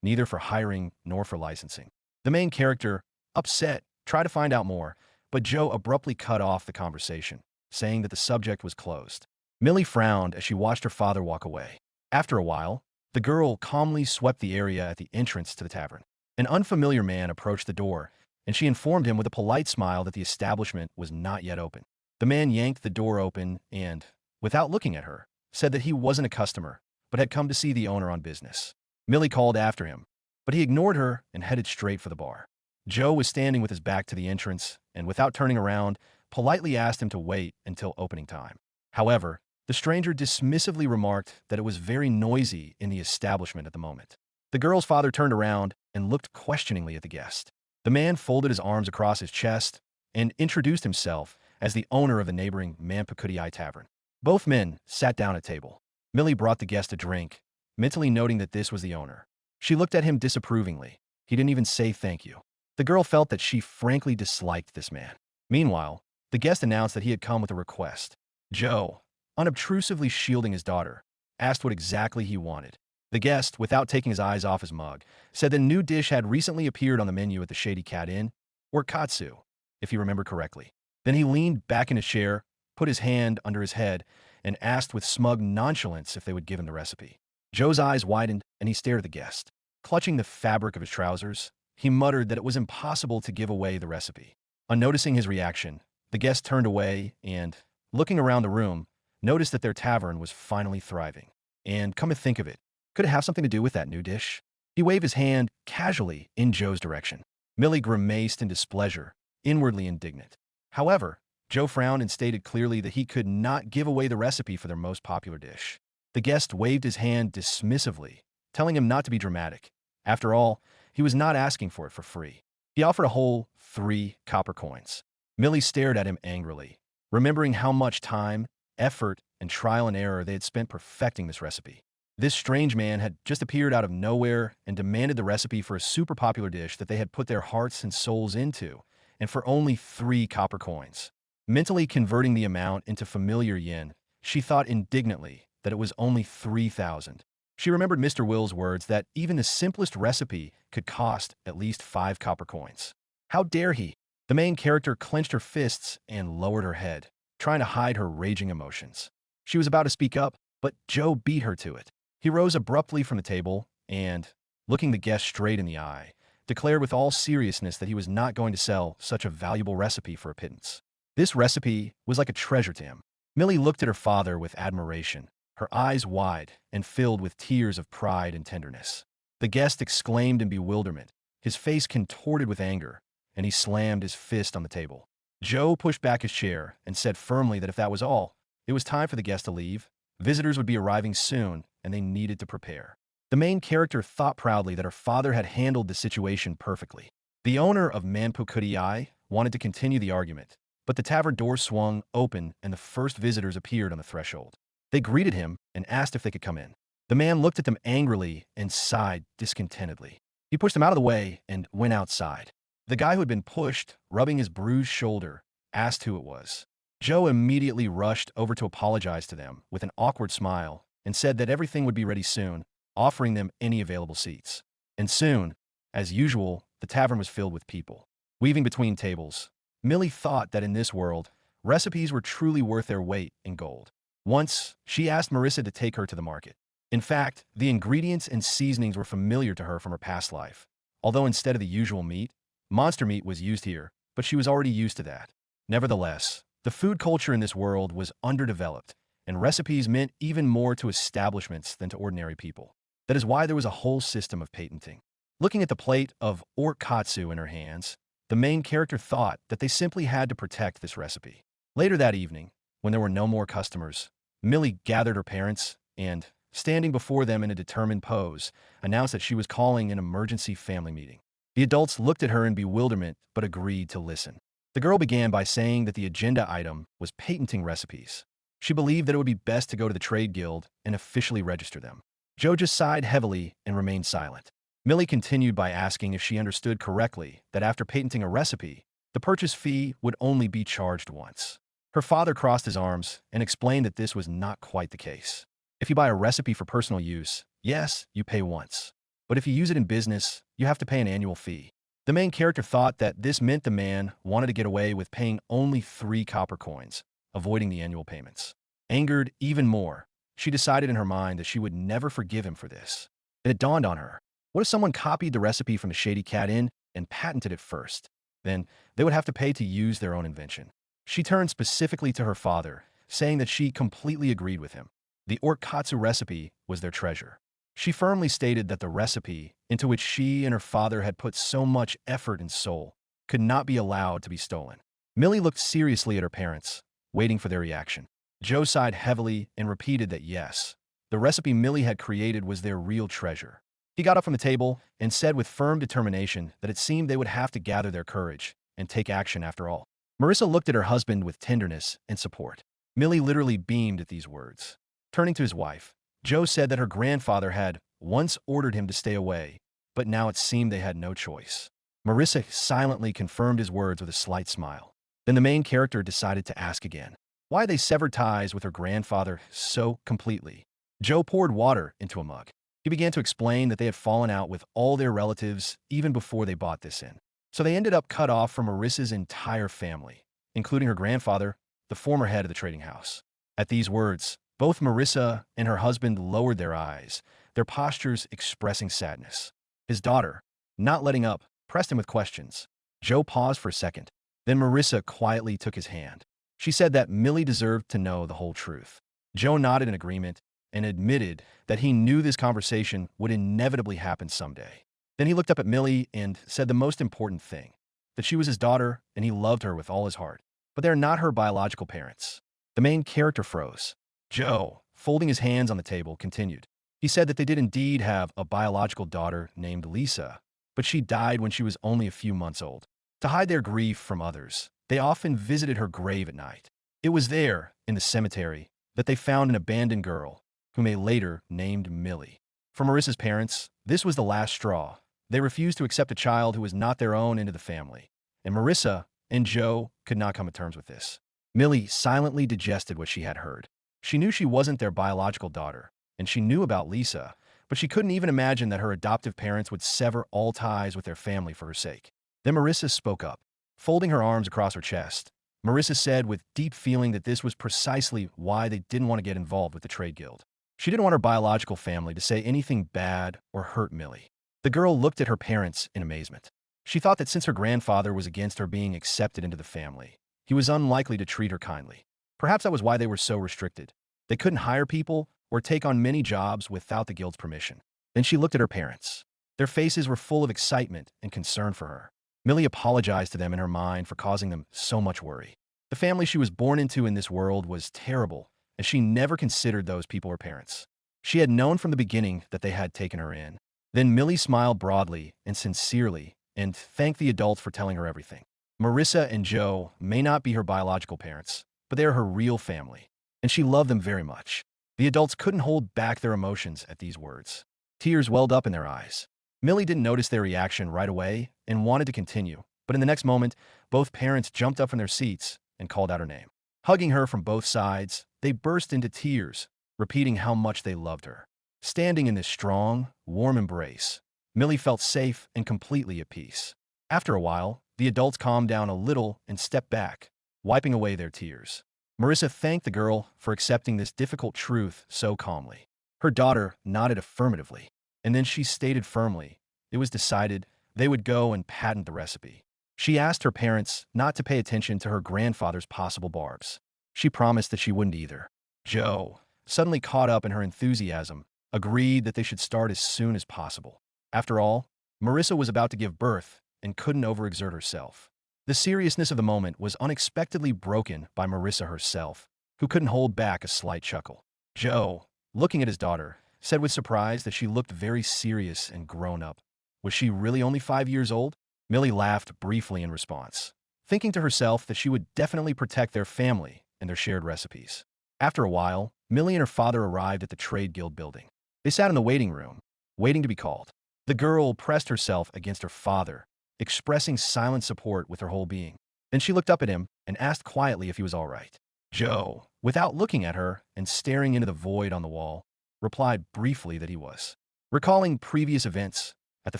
neither for hiring nor for licensing. The main character, upset, tried to find out more, but Joe abruptly cut off the conversation, saying that the subject was closed. Millie frowned as she watched her father walk away. After a while, The girl calmly swept the area at the entrance to the tavern. An unfamiliar man approached the door, and she informed him with a polite smile that the establishment was not yet open. The man yanked the door open and, without looking at her, said that he wasn't a customer, but had come to see the owner on business. Millie called after him, but he ignored her and headed straight for the bar. Joe was standing with his back to the entrance, and without turning around, politely asked him to wait until opening time. However, the stranger dismissively remarked that it was very noisy in the establishment at the moment. The girl's father turned around and looked questioningly at the guest. The man folded his arms across his chest and introduced himself as the owner of the neighboring Manpukudai Tavern. Both men sat down at table. Millie brought the guest a drink, mentally noting that this was the owner. She looked at him disapprovingly. He didn't even say thank you. The girl felt that she frankly disliked this man. Meanwhile, the guest announced that he had come with a request. Joe, unobtrusively shielding his daughter, asked what exactly he wanted. The guest, without taking his eyes off his mug, said the new dish had recently appeared on the menu at the Shady Cat Inn, or Katsu, if he remembered correctly. Then he leaned back in his chair, put his hand under his head, and asked with smug nonchalance if they would give him the recipe. Joe's eyes widened, and he stared at the guest. Clutching the fabric of his trousers, he muttered that it was impossible to give away the recipe. On noticing his reaction, the guest turned away and, looking around the room, noticed that their tavern was finally thriving. And come to think of it, could it have something to do with that new dish? He waved his hand casually in Joe's direction. Millie grimaced in displeasure, inwardly indignant. However, Joe frowned and stated clearly that he could not give away the recipe for their most popular dish. The guest waved his hand dismissively, telling him not to be dramatic. After all, he was not asking for it for free. He offered a whole 3 copper coins. Millie stared at him angrily, remembering how much time, effort, and trial and error they had spent perfecting this recipe. This strange man had just appeared out of nowhere and demanded the recipe for a super popular dish that they had put their hearts and souls into, and for only 3 copper coins. Mentally converting the amount into familiar yen, she thought indignantly that it was only 3,000. She remembered Mr. Will's words that even the simplest recipe could cost at least 5 copper coins. How dare he? The main character clenched her fists and lowered her head, trying to hide her raging emotions. She was about to speak up, but Joe beat her to it. He rose abruptly from the table and, looking the guest straight in the eye, declared with all seriousness that he was not going to sell such a valuable recipe for a pittance. This recipe was like a treasure to him. Millie looked at her father with admiration, her eyes wide and filled with tears of pride and tenderness. The guest exclaimed in bewilderment, his face contorted with anger, and he slammed his fist on the table. Joe pushed back his chair and said firmly that if that was all, it was time for the guest to leave. Visitors would be arriving soon, and they needed to prepare. The main character thought proudly that her father had handled the situation perfectly. The owner of Manpukudai wanted to continue the argument, but the tavern door swung open and the first visitors appeared on the threshold. They greeted him and asked if they could come in. The man looked at them angrily and sighed discontentedly. He pushed them out of the way and went outside. The guy who had been pushed, rubbing his bruised shoulder, asked who it was. Joe immediately rushed over to apologize to them with an awkward smile and said that everything would be ready soon, offering them any available seats. And soon, as usual, the tavern was filled with people. Weaving between tables, Millie thought that in this world, recipes were truly worth their weight in gold. Once, she asked Marissa to take her to the market. In fact, the ingredients and seasonings were familiar to her from her past life. Although instead of the usual meat, monster meat was used here, but she was already used to that. Nevertheless, the food culture in this world was underdeveloped, and recipes meant even more to establishments than to ordinary people. That is why there was a whole system of patenting. Looking at the plate of orkatsu in her hands, the main character thought that they simply had to protect this recipe. Later that evening, when there were no more customers, Millie gathered her parents and, standing before them in a determined pose, announced that she was calling an emergency family meeting. The adults looked at her in bewilderment but agreed to listen. The girl began by saying that the agenda item was patenting recipes. She believed that it would be best to go to the trade guild and officially register them. Joe just sighed heavily and remained silent. Millie continued by asking if she understood correctly that after patenting a recipe, the purchase fee would only be charged once. Her father crossed his arms and explained that this was not quite the case. If you buy a recipe for personal use, yes, you pay once. But if you use it in business, you have to pay an annual fee. The main character thought that this meant the man wanted to get away with paying only 3 copper coins, avoiding the annual payments. Angered even more, she decided in her mind that she would never forgive him for this. And it dawned on her. What if someone copied the recipe from the Shady Cat Inn and patented it first? Then they would have to pay to use their own invention. She turned specifically to her father, saying that she completely agreed with him. The Orkatsu recipe was their treasure. She firmly stated that the recipe, into which she and her father had put so much effort and soul, could not be allowed to be stolen. Millie looked seriously at her parents, waiting for their reaction. Joe sighed heavily and repeated that yes, the recipe Millie had created was their real treasure. He got up from the table and said with firm determination that it seemed they would have to gather their courage and take action after all. Marissa looked at her husband with tenderness and support. Millie literally beamed at these words. Turning to his wife, Joe said that her grandfather had once ordered him to stay away, but now it seemed they had no choice. Marissa silently confirmed his words with a slight smile. Then the main character decided to ask again why they severed ties with her grandfather so completely. Joe poured water into a mug. He began to explain that they had fallen out with all their relatives even before they bought this inn. So they ended up cut off from Marissa's entire family, including her grandfather, the former head of the trading house. At these words, both Marissa and her husband lowered their eyes, their postures expressing sadness. His daughter, not letting up, pressed him with questions. Joe paused for a second. Then Marissa quietly took his hand. She said that Millie deserved to know the whole truth. Joe nodded in agreement and admitted that he knew this conversation would inevitably happen someday. Then he looked up at Millie and said the most important thing, that she was his daughter and he loved her with all his heart. But they're not her biological parents. The main character froze. Joe, folding his hands on the table, continued. He said that they did indeed have a biological daughter named Lisa, but she died when she was only a few months old. To hide their grief from others, they often visited her grave at night. It was there, in the cemetery, that they found an abandoned girl, whom they later named Millie. For Marissa's parents, this was the last straw. They refused to accept a child who was not their own into the family, and Marissa and Joe could not come to terms with this. Millie silently digested what she had heard. She knew she wasn't their biological daughter, and she knew about Lisa, but she couldn't even imagine that her adoptive parents would sever all ties with their family for her sake. Then Marissa spoke up. Folding her arms across her chest, Marissa said with deep feeling that this was precisely why they didn't want to get involved with the trade guild. She didn't want her biological family to say anything bad or hurt Millie. The girl looked at her parents in amazement. She thought that since her grandfather was against her being accepted into the family, he was unlikely to treat her kindly. Perhaps that was why they were so restricted. They couldn't hire people or take on many jobs without the guild's permission. Then she looked at her parents. Their faces were full of excitement and concern for her. Millie apologized to them in her mind for causing them so much worry. The family she was born into in this world was terrible, and she never considered those people her parents. She had known from the beginning that they had taken her in. Then Millie smiled broadly and sincerely and thanked the adults for telling her everything. Marissa and Joe may not be her biological parents, but they are her real family, and she loved them very much. The adults couldn't hold back their emotions at these words. Tears welled up in their eyes. Millie didn't notice their reaction right away and wanted to continue, but in the next moment, both parents jumped up from their seats and called out her name. Hugging her from both sides, they burst into tears, repeating how much they loved her. Standing in this strong, warm embrace, Millie felt safe and completely at peace. After a while, the adults calmed down a little and stepped back, wiping away their tears. Marissa thanked the girl for accepting this difficult truth so calmly. Her daughter nodded affirmatively, and then she stated firmly, it was decided they would go and patent the recipe. She asked her parents not to pay attention to her grandfather's possible barbs. She promised that she wouldn't either. Joe, suddenly caught up in her enthusiasm, agreed that they should start as soon as possible. After all, Marissa was about to give birth and couldn't overexert herself. The seriousness of the moment was unexpectedly broken by Marissa herself, who couldn't hold back a slight chuckle. Joe, looking at his daughter, said with surprise that she looked very serious and grown up. Was she really only 5 years old? Millie laughed briefly in response, thinking to herself that she would definitely protect their family and their shared recipes. After a while, Millie and her father arrived at the Trade Guild building. They sat in the waiting room, waiting to be called. The girl pressed herself against her father, expressing silent support with her whole being. Then she looked up at him and asked quietly if he was all right. Joe, without looking at her and staring into the void on the wall, replied briefly that he was. Recalling previous events at the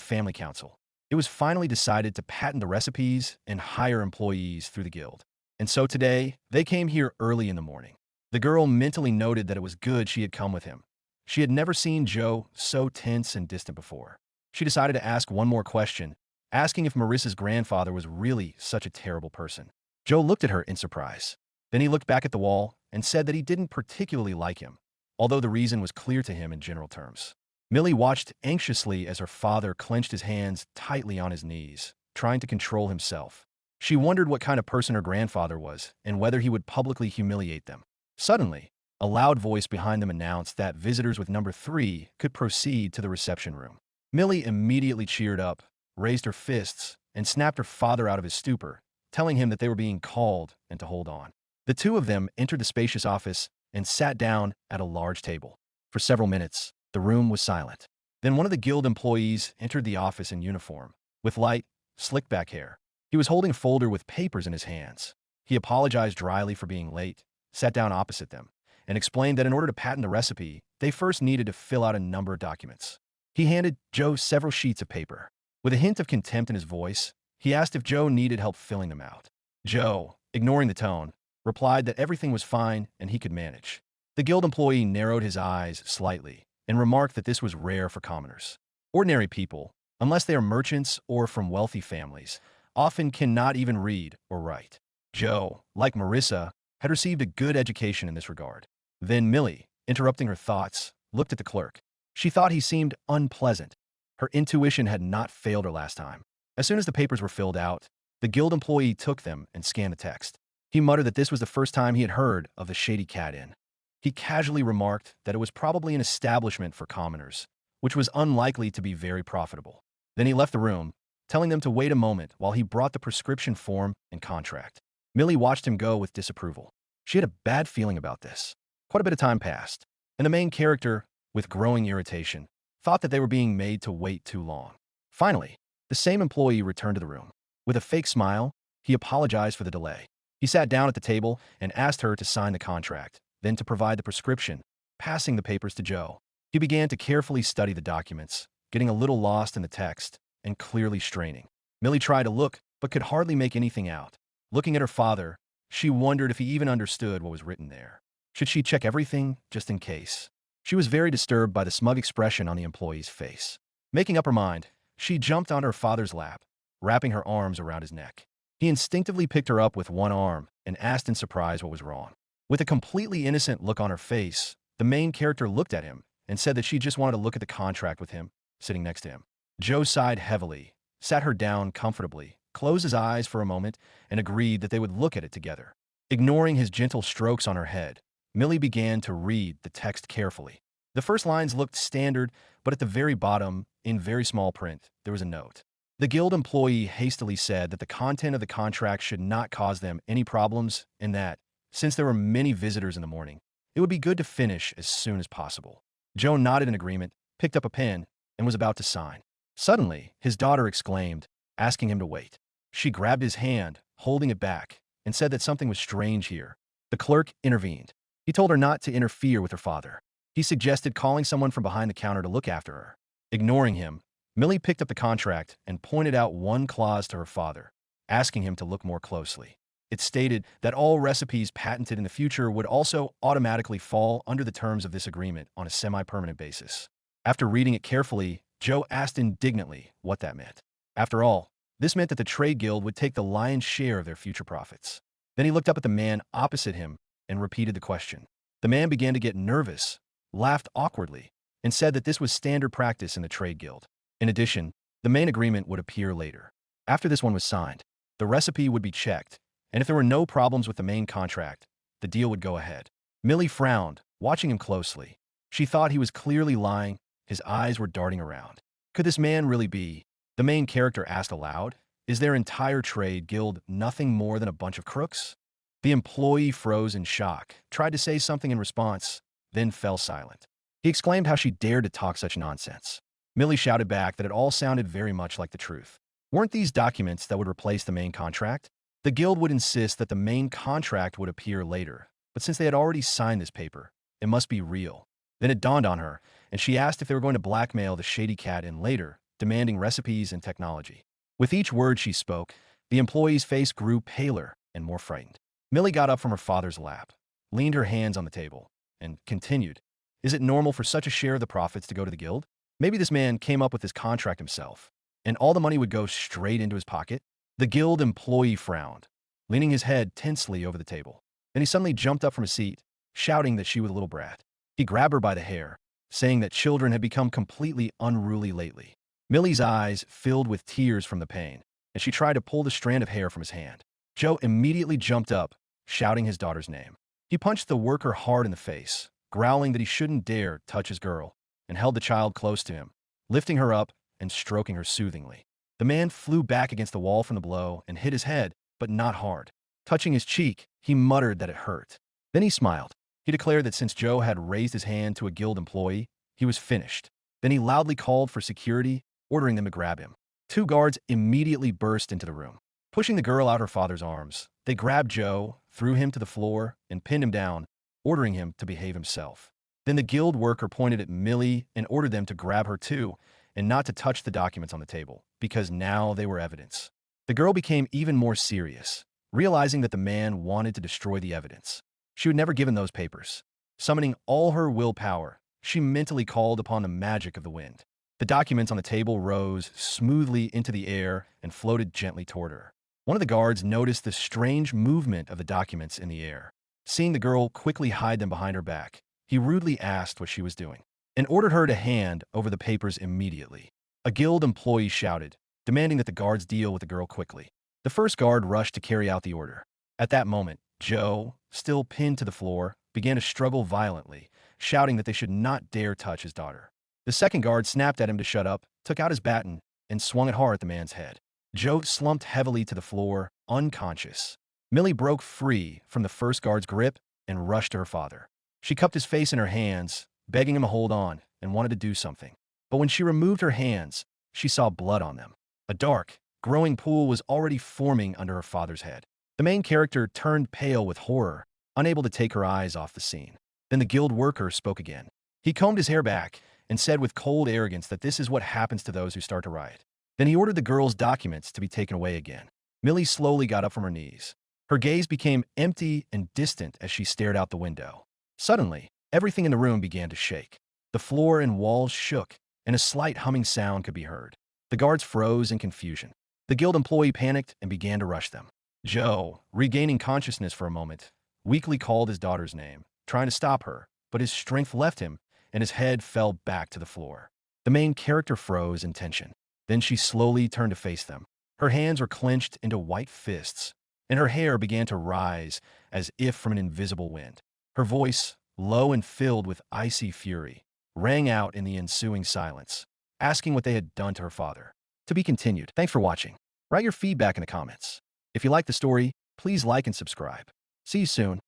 family council, it was finally decided to patent the recipes and hire employees through the guild. And so today, they came here early in the morning. The girl mentally noted that it was good she had come with him, She had never seen Joe so tense and distant before. She decided to ask one more question, asking if Marissa's grandfather was really such a terrible person. Joe looked at her in surprise. Then he looked back at the wall and said that he didn't particularly like him, although the reason was clear to him in general terms. Millie watched anxiously as her father clenched his hands tightly on his knees, trying to control himself. She wondered what kind of person her grandfather was and whether he would publicly humiliate them. Suddenly, a loud voice behind them announced that visitors with number 3 could proceed to the reception room. Millie immediately cheered up, raised her fists, and snapped her father out of his stupor, telling him that they were being called and to hold on. The two of them entered the spacious office and sat down at a large table. For several minutes, the room was silent. Then one of the guild employees entered the office in uniform, with light, slicked-back hair. He was holding a folder with papers in his hands. He apologized dryly for being late, sat down opposite them, and explained that in order to patent the recipe, they first needed to fill out a number of documents. He handed Joe several sheets of paper. With a hint of contempt in his voice, he asked if Joe needed help filling them out. Joe, ignoring the tone, replied that everything was fine and he could manage. The guild employee narrowed his eyes slightly and remarked that this was rare for commoners. Ordinary people, unless they are merchants or from wealthy families, often cannot even read or write. Joe, like Marissa, had received a good education in this regard. Then Millie, interrupting her thoughts, looked at the clerk. She thought he seemed unpleasant. Her intuition had not failed her last time. As soon as the papers were filled out, the guild employee took them and scanned the text. He muttered that this was the first time he had heard of the Shady Cat Inn. He casually remarked that it was probably an establishment for commoners, which was unlikely to be very profitable. Then he left the room, telling them to wait a moment while he brought the prescription form and contract. Millie watched him go with disapproval. She had a bad feeling about this. Quite a bit of time passed, and the main character, with growing irritation, thought that they were being made to wait too long. Finally, the same employee returned to the room. With a fake smile, he apologized for the delay. He sat down at the table and asked her to sign the contract, then to provide the prescription, passing the papers to Joe. He began to carefully study the documents, getting a little lost in the text and clearly straining. Millie tried to look, but could hardly make anything out. Looking at her father, she wondered if he even understood what was written there. Should she check everything, just in case? She was very disturbed by the smug expression on the employee's face. Making up her mind, she jumped onto her father's lap, wrapping her arms around his neck. He instinctively picked her up with one arm and asked in surprise what was wrong. With a completely innocent look on her face, the main character looked at him and said that she just wanted to look at the contract with him, sitting next to him. Joe sighed heavily, sat her down comfortably, closed his eyes for a moment, and agreed that they would look at it together. Ignoring his gentle strokes on her head, Millie began to read the text carefully. The first lines looked standard, but at the very bottom, in very small print, there was a note. The guild employee hastily said that the content of the contract should not cause them any problems and that, since there were many visitors in the morning, it would be good to finish as soon as possible. Joe nodded in agreement, picked up a pen, and was about to sign. Suddenly, his daughter exclaimed, asking him to wait. She grabbed his hand, holding it back, and said that something was strange here. The clerk intervened. He told her not to interfere with her father. He suggested calling someone from behind the counter to look after her. Ignoring him, Millie picked up the contract and pointed out one clause to her father, asking him to look more closely. It stated that all recipes patented in the future would also automatically fall under the terms of this agreement on a semi-permanent basis. After reading it carefully, Joe asked indignantly what that meant. After all, this meant that the trade guild would take the lion's share of their future profits. Then he looked up at the man opposite him and repeated the question. The man began to get nervous, laughed awkwardly, and said that this was standard practice in the trade guild. In addition, the main agreement would appear later. After this one was signed, the recipe would be checked, and if there were no problems with the main contract, the deal would go ahead. Millie frowned, watching him closely. She thought he was clearly lying. His eyes were darting around. Could this man really be? The main character asked aloud, is their entire trade guild nothing more than a bunch of crooks? The employee froze in shock, tried to say something in response, then fell silent. He exclaimed how she dared to talk such nonsense. Millie shouted back that it all sounded very much like the truth. Weren't these documents that would replace the main contract? The guild would insist that the main contract would appear later, but since they had already signed this paper, it must be real. Then it dawned on her, and she asked if they were going to blackmail the Shady Cat Inn later, demanding recipes and technology. With each word she spoke, the employee's face grew paler and more frightened. Millie got up from her father's lap, leaned her hands on the table, and continued, Is it normal for such a share of the profits to go to the guild? Maybe this man came up with this contract himself, and all the money would go straight into his pocket? The guild employee frowned, leaning his head tensely over the table. Then he suddenly jumped up from his seat, shouting that she was a little brat. He grabbed her by the hair, saying that children had become completely unruly lately. Millie's eyes filled with tears from the pain, and she tried to pull the strand of hair from his hand. Joe immediately jumped up, shouting his daughter's name. He punched the worker hard in the face, growling that he shouldn't dare touch his girl, and held the child close to him, lifting her up and stroking her soothingly. The man flew back against the wall from the blow and hit his head, but not hard. Touching his cheek, he muttered that it hurt. Then he smiled. He declared that since Joe had raised his hand to a guild employee, he was finished. Then he loudly called for security, ordering them to grab him. 2 guards immediately burst into the room. Pushing the girl out her father's arms, they grabbed Joe, threw him to the floor, and pinned him down, ordering him to behave himself. Then the guild worker pointed at Millie and ordered them to grab her too, and not to touch the documents on the table, because now they were evidence. The girl became even more serious, realizing that the man wanted to destroy the evidence. She would never give him those papers. Summoning all her willpower, she mentally called upon the magic of the wind. The documents on the table rose smoothly into the air and floated gently toward her. One of the guards noticed the strange movement of the documents in the air. Seeing the girl quickly hide them behind her back, he rudely asked what she was doing and ordered her to hand over the papers immediately. A guild employee shouted, demanding that the guards deal with the girl quickly. The first guard rushed to carry out the order. At that moment, Joe, still pinned to the floor, began to struggle violently, shouting that they should not dare touch his daughter. The second guard snapped at him to shut up, took out his baton, and swung it hard at the man's head. Joe slumped heavily to the floor, unconscious. Millie broke free from the first guard's grip and rushed to her father. She cupped his face in her hands, begging him to hold on, and wanted to do something. But when she removed her hands, she saw blood on them. A dark, growing pool was already forming under her father's head. The main character turned pale with horror, unable to take her eyes off the scene. Then the guild worker spoke again. He combed his hair back and said with cold arrogance that this is what happens to those who start to riot. Then he ordered the girl's documents to be taken away again. Millie slowly got up from her knees. Her gaze became empty and distant as she stared out the window. Suddenly, everything in the room began to shake. The floor and walls shook, and a slight humming sound could be heard. The guards froze in confusion. The guild employee panicked and began to rush them. Joe, regaining consciousness for a moment, weakly called his daughter's name, trying to stop her, but his strength left him, and his head fell back to the floor. The main character froze in tension. Then she slowly turned to face them. Her hands were clenched into white fists, and her hair began to rise as if from an invisible wind. Her voice, low and filled with icy fury, rang out in the ensuing silence, asking what they had done to her father. To be continued. Thanks for watching. Write your feedback in the comments. If you like the story, please like and subscribe. See you soon.